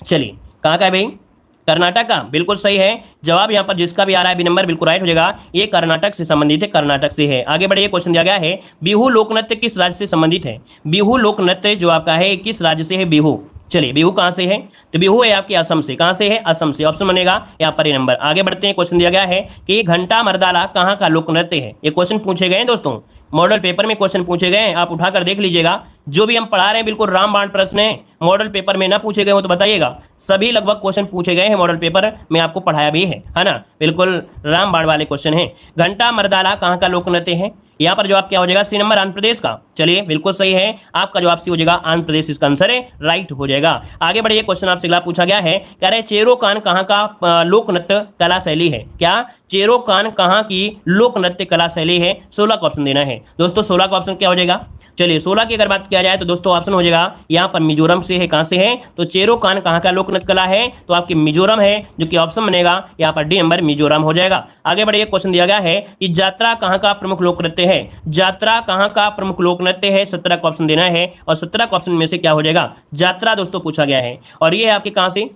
चलिए कहाँ का है भाई, कर्नाटक का, बिल्कुल सही है, जवाब यहाँ पर जिसका भी आ रहा है बी नंबर बिल्कुल राइट हो जाएगा, ये कर्नाटक से संबंधित है, कर्नाटक से है। आगे बढ़िए, क्वेश्चन दिया गया है बिहू लोक नृत्य किस राज्य से संबंधित है, बिहू लोक नृत्य जो आपका है किस राज्य से है बिहू, चलिए बिहू कहाँ से है, तो बिहू है आपके असम से, कहाँ से है, असम से, ऑप्शन बनेगा यहाँ पर ये नंबर। आगे बढ़ते हैं, क्वेश्चन दिया गया है कि घंटा मर्दाला कहाँ का लोक नृत्य है, ये क्वेश्चन पूछे गए हैं दोस्तों, मॉडल पेपर में क्वेश्चन पूछे गए हैं, आप उठाकर देख लीजिएगा, जो भी हम पढ़ा रहे हैं बिल्कुल रामबाण प्रश्न है, मॉडल पेपर में ना पूछे गए हो तो बताइएगा, सभी लगभग क्वेश्चन पूछे गए हैं मॉडल पेपर में, आपको पढ़ाया भी है ना, बिल्कुल रामबाण वाले क्वेश्चन है। घंटा मर्दाला कहाँ का लोक नृत्य है, यहाँ पर जवाब क्या हो जाएगा, सी नंबर आंध्र प्रदेश का, चलिए बिल्कुल सही है, आपका जवाब सी हो जाएगा, आंध्र प्रदेश इसका आंसर है, राइट हो जाएगा। आगे बढ़िए, क्वेश्चन आपसे अगला पूछा गया है, कह रहे चेरो कान कहाँ का लोक नृत्य कला शैली है, क्या चेरो कान कहाँ की लोक नृत्य कला शैली है, 16 का ऑप्शन देना है दोस्तों। 16 का ऑप्शन क्या हो जाएगा, चलिए 16 की अगर बात किया जाए तो दोस्तों ऑप्शन हो जाएगा यहाँ पर मिजोरम से है, कहाँ से है, तो चेरो कान कहाँ का लोक नृत्य कला है, तो आपकी मिजोरम है, जो कि ऑप्शन बनेगा यहाँ पर डी नंबर मिजोरम हो जाएगा। आगे बढ़िए, क्वेश्चन दिया गया है कि यात्रा कहाँ का प्रमुख लोक नृत्य है, यात्रा कहाँ का प्रमुख लोक नृत्य है, 17 का ऑप्शन देना है, और 17 का ऑप्शन में से क्या हो जाएगा, यात्रा दोस्तों पूछा गया है, और ये है आपके कहाँ से,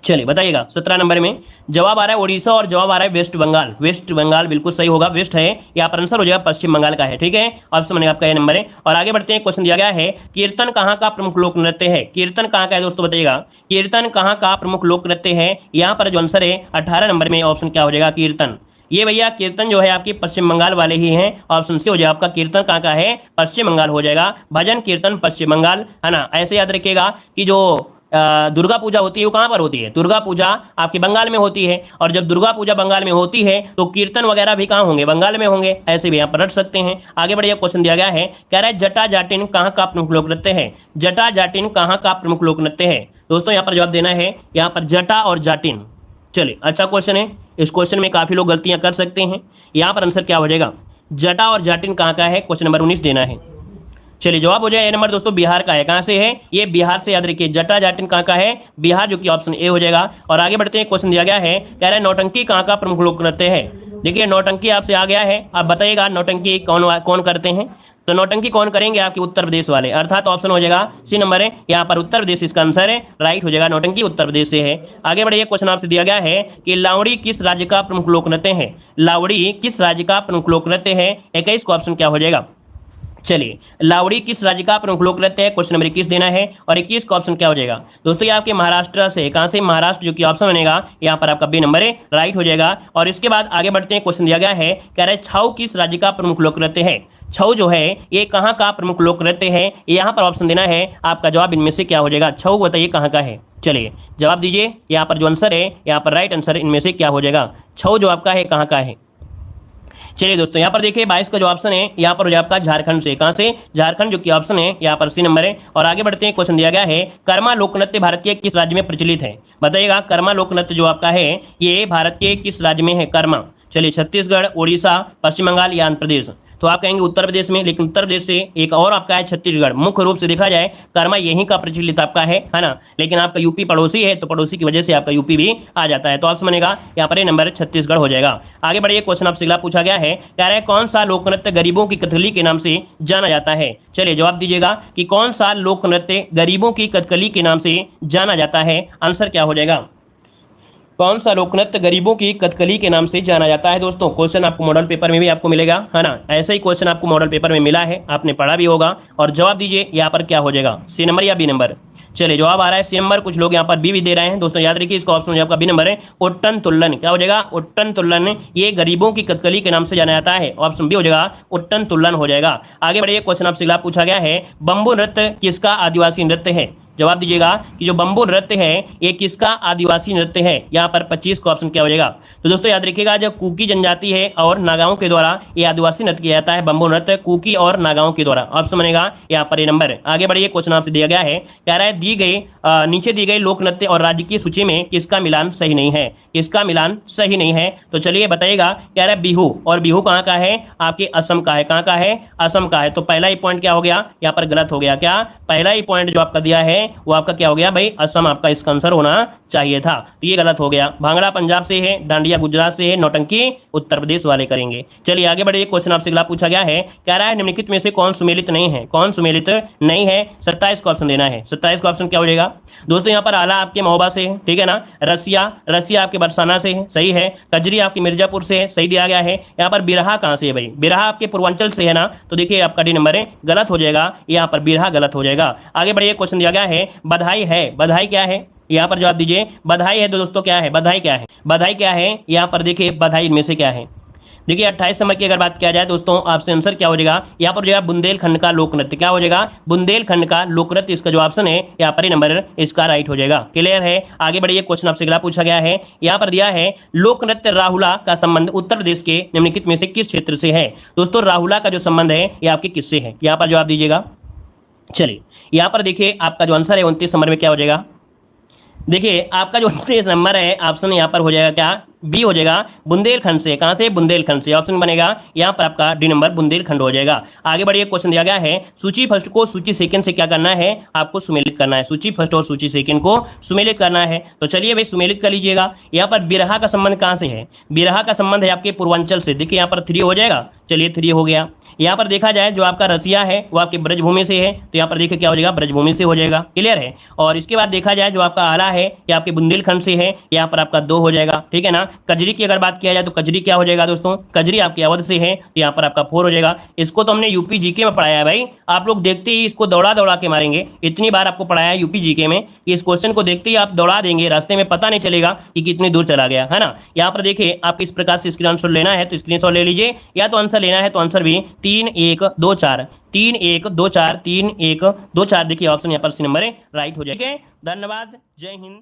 चलिए बताइएगा 17 नंबर में जवाब आ रहा है उड़ीसा और जवाब आ रहा है वेस्ट बंगाल, वेस्ट बंगाल बिल्कुल सही होगा, वेस्ट है, यहाँ पर आंसर हो जाएगा पश्चिम बंगाल का है, ठीक है, ऑप्शन बनेगा आपका ये नंबर है। और आगे बढ़ते हैं, क्वेश्चन दिया गया है कीर्तन कहाँ का प्रमुख लोक नृत्य है, कीर्तन कहाँ का है दोस्तों बताइएगा, कीर्तन कहाँ का प्रमुख लोक नृत्य है, यहाँ पर जो आंसर है 18 नंबर में ऑप्शन क्या हो जाएगा, कीर्तन, ये भैया कीर्तन जो है आपकी पश्चिम बंगाल वाले ही हैं, ऑप्शन सी हो जाएगा आपका, कीर्तन कहाँ का है, पश्चिम बंगाल हो जाएगा, भजन कीर्तन पश्चिम बंगाल, है ना। ऐसे याद रखिएगा कि जो दुर्गा पूजा होती है वो कहाँ पर होती है, दुर्गा पूजा आपकी बंगाल में होती है, और जब दुर्गा पूजा बंगाल में होती है तो कीर्तन वगैरह भी कहाँ होंगे, बंगाल में होंगे, ऐसे भी यहाँ पर रट सकते हैं। आगे बढ़िए, क्वेश्चन दिया गया है, कह रहा है जटा जाटिन कहाँ का प्रमुख लोक नृत्य है, जटा जाटिन कहाँ का प्रमुख लोक नृत्य है दोस्तों, यहाँ पर जवाब देना है यहाँ पर जटा और जाटिन। चलिए अच्छा क्वेश्चन है, इस क्वेश्चन में काफी लोग गलतियां कर सकते हैं, यहाँ पर आंसर क्या हो जाएगा, जटा और जाटिन कहाँ का है, क्वेश्चन नंबर 19 देना है। चलिए जवाब हो जाए ए नंबर दोस्तों, बिहार का है, कहाँ से है, ये बिहार से, याद रखिए जटा जाटिन कहाँ का है, बिहार, जो कि ऑप्शन ए हो जाएगा। और आगे बढ़ते हैं, क्वेश्चन दिया गया है, कह रहा है नौटंकी कहाँ का प्रमुख लोक नृत्य है, देखिए नौटंकी आपसे आ गया है, आप बताइएगा नौटंकी कौन कौन करते हैं, तो नौटंकी कौन करेंगे, आपके उत्तर प्रदेश वाले, अर्थात ऑप्शन हो जाएगा सी नंबर है, यहाँ पर उत्तर प्रदेश इसका आंसर है, राइट हो जाएगा, नौटंकी उत्तर प्रदेश से है। आगे बढ़िए, क्वेश्चन आपसे दिया गया है कि लावड़ी किस राज्य का प्रमुख लोक नृत्य है, लावड़ी किस राज्य का प्रमुख लोक नृत्य है, 21 का ऑप्शन क्या हो जाएगा, चलिए लावड़ी किस राज्य का प्रमुख लोक नृत्य है, क्वेश्चन नंबर 21 देना है, और 21 का ऑप्शन क्या हो जाएगा दोस्तों, ये आपके महाराष्ट्र से, कहाँ से, महाराष्ट्र, जो कि ऑप्शन बनेगा यहाँ पर आपका बी नंबर है, राइट हो जाएगा। और इसके बाद आगे बढ़ते हैं, क्वेश्चन दिया गया है, कह रहे छऊ किस राज्य का प्रमुख लोक नृत्य है, छऊ जो है ये कहाँ का प्रमुख लोक नृत्य है, यहाँ पर ऑप्शन देना है, आपका जवाब इनमें से क्या हो जाएगा, छऊ बताइए कहाँ का है, चलिए जवाब दीजिए, यहाँ पर जो आंसर है, यहाँ पर राइट आंसर इनमें से क्या हो जाएगा, छऊ जो आपका है कहाँ का है। चलिए दोस्तों, यहाँ पर देखिए 22 का जो ऑप्शन है यहाँ पर हो जाए आपका झारखंड से, कहाँ से, झारखंड, जो कि ऑप्शन है यहाँ पर सी नंबर है। और आगे बढ़ते हैं, क्वेश्चन दिया गया है कर्मा लोक नृत्य भारत के किस राज्य में प्रचलित है, बताइएगा कर्मा लोक नृत्य जो आपका है ये भारत के किस राज्य में है कर्मा, चलिए छत्तीसगढ़, उड़ीसा, पश्चिम बंगाल या आंध्र प्रदेश, तो आप कहेंगे उत्तर प्रदेश में, लेकिन उत्तर प्रदेश से एक और आपका है छत्तीसगढ़, मुख्य रूप से देखा जाए कर्मा यहीं का प्रचलित आपका है ना, लेकिन आपका यूपी पड़ोसी है तो पड़ोसी की वजह से आपका यूपी भी आ जाता है, तो ऑप्शन बनेगा यहाँ पर नंबर छत्तीसगढ़ हो जाएगा। आगे बढ़िए, क्वेश्चन आपसे अगला पूछा गया है, कह रहा है कौन सा लोक नृत्य गरीबों की कथकली के नाम से जाना जाता है, चलिए जवाब दीजिएगा कि कौन सा लोक नृत्य गरीबों की कथकली के नाम से जाना जाता है, आंसर क्या हो जाएगा, कौन सा लोक नृत्य गरीबों की कथकली के नाम से जाना जाता है? दोस्तों क्वेश्चन आपको मॉडल पेपर में भी आपको मिलेगा, है ना। ऐसा ही क्वेश्चन आपको मॉडल पेपर में मिला है, आपने पढ़ा भी होगा। और जवाब दीजिए यहाँ पर क्या हो जाएगा, सी नंबर या बी नंबर। चलिए जवाब आ रहा है सी नंबर, कुछ लोग यहाँ पर बी भी दे रहे हैं। दोस्तों याद रखिए इसका ऑप्शन आपका बी नंबर है, उट्टन तुल्लन। क्या हो जाएगा, उट्टन तुल्लन। ये गरीबों की कथकली के नाम से जाना जाता है, ऑप्शन बी हो जाएगा, उट्टन तुल्लन हो जाएगा। आगे बढ़िए, क्वेश्चन आपसे खिलाफ पूछा गया है, बंबू नृत्य किसका आदिवासी नृत्य है? जवाब दीजिएगा कि जो बंबू नृत्य है ये किसका आदिवासी नृत्य है। यहाँ पर 25 का ऑप्शन क्या हो जाएगा। तो दोस्तों याद रखिएगा, जब कुकी जनजाति है और नागाओं के द्वारा ये आदिवासी नृत्य किया जाता है, बंबू नृत्य कुकी और नागाओं के द्वारा। ऑप्शन बनेगा यहाँ पर ये नंबर। आगे बढ़िए, क्वेश्चन आपसे दिया गया है, कह रहा है दी गई नीचे दी गई लोक नृत्य और राज्य की सूची में किसका मिलान सही नहीं है? किसका मिलान सही नहीं है? तो चलिए बताइएगा। कह रहा है बिहू, और बिहू कहाँ का है? आपके असम का है। कहाँ का है? असम का है। तो पहला ही पॉइंट क्या हो गया, यहाँ पर गलत हो गया। क्या? पहला ही पॉइंट जो आपका दिया है वो आपका क्या हो गया भाई, असम आपका इसका आंसर होना चाहिए था, तो ये गलत हो गया। भांगड़ा पंजाब से है, डांडिया गुजरात से है, नौटंकी उत्तर प्रदेश वाले करेंगे। चलिए आगे बढ़िए, क्वेश्चन आपसे खिलाफ पूछा गया है, कह रहा है निम्नलिखित में से कौन सुमेलित नहीं है? कौन सुमेलित नहीं है? 27 का ऑप्शन देना है। 27 का ऑप्शन क्या हो जाएगा दोस्तों? यहाँ पर आला आपके महोबा से है, ठीक है ना। रसिया आपके बरसाना से है, सही है। कजरी आपकी मिर्जापुर से है, सही दिया गया है। यहाँ पर बिरहा कहाँ से है भाई? बिरहा आपके पूर्वांचल से है ना, तो देखिए आपका डी नंबर है, गलत हो जाएगा। यहाँ पर बिरहा गलत हो जाएगा। आगे बढ़िए, क्वेश्चन दिया गया है, बधाई है। बधाई क्या है? यहाँ पर जवाब दीजिए। बधाई है तो दोस्तों क्या है? बधाई क्या है? बधाई क्या है? यहाँ पर देखिए बधाई इनमें से क्या है? देखिए 28 नंबर की अगर बात किया जाए दोस्तों, आपसे आंसर क्या हो जाएगा? यहाँ पर जाएगा बुंदेलखंड का लोक नृत्य। क्या हो जाएगा? बुंदेलखंड का लोक नृत्य इसका जो ऑप्शन है यहाँ पर ही नंबर इसका राइट हो जाएगा। क्लियर है? आगे बढ़िए, क्वेश्चन आपसे अगला पूछा गया है, यहाँ पर दिया है लोक नृत्य राहुला का संबंध उत्तर प्रदेश के निम्नलिखित में से किस क्षेत्र से है? दोस्तों राहुला का जो संबंध है ये आपके किससे है? यहाँ पर जवाब दीजिएगा। चलिए यहाँ पर देखिए आपका जो आंसर है 29 नंबर में क्या हो जाएगा? देखिए आपका जो 29 नंबर है ऑप्शन यहाँ पर हो जाएगा क्या? बी हो जाएगा, बुंदेलखंड से। कहां से? बुंदेलखंड से। ऑप्शन बनेगा यहाँ पर आपका डी नंबर, बुंदेलखंड हो जाएगा। आगे बढ़िए, क्वेश्चन दिया गया है, सूची फर्स्ट को सूची सेकंड से क्या करना है? आपको सुमेलित करना है। सूची फर्स्ट और सूची सेकंड को सुमेलित करना है, तो चलिए भाई सुमेलित कर लीजिएगा। यहाँ पर बिरहा का संबंध कहाँ से है? बिरहा का संबंध है आपके पूर्वांचल से। देखिए यहाँ पर 3 हो जाएगा। चलिए 3 हो गया। यहाँ पर देखा जाए जो आपका रसिया है वो आपके ब्रजभूमि से है, तो यहाँ पर देखिए क्या हो जाएगा? ब्रजभूमि से हो जाएगा। क्लियर है? और इसके बाद देखा जाए जो आपका आला है ये आपके बुंदेलखंड से है, यहाँ पर आपका 2 हो जाएगा, ठीक है ना। कजरी की अगर बात किया जाए तो कजरी क्या हो जाएगा दोस्तों? कजरी आपके अवध से है, तो यहाँ पर आपका 4 हो जाएगा। इसको तो हमने यूपी जीके में पढ़ाया है भाई, आप लोग देखते ही इसको दौड़ा दौड़ा के मारेंगे। इतनी बार आपको पढ़ाया है यूपी जीके में, इस क्वेश्चन को देखते ही आप दौड़ा देंगे, रास्ते में पता नहीं चलेगा कि कितनी दूर चला गया, है ना। यहाँ पर देखिए आपको इस प्रकार से स्क्रीनशॉट लेना है तो स्क्रीनशॉट ले लीजिए, या तो आंसर लेना है तो आंसर भी 3 1 2 4 3 1 2 4 3 1 2 4। देखिए ऑप्शन यहाँ पर सी नंबर है, राइट हो जाएगा। धन्यवाद, जय हिंद।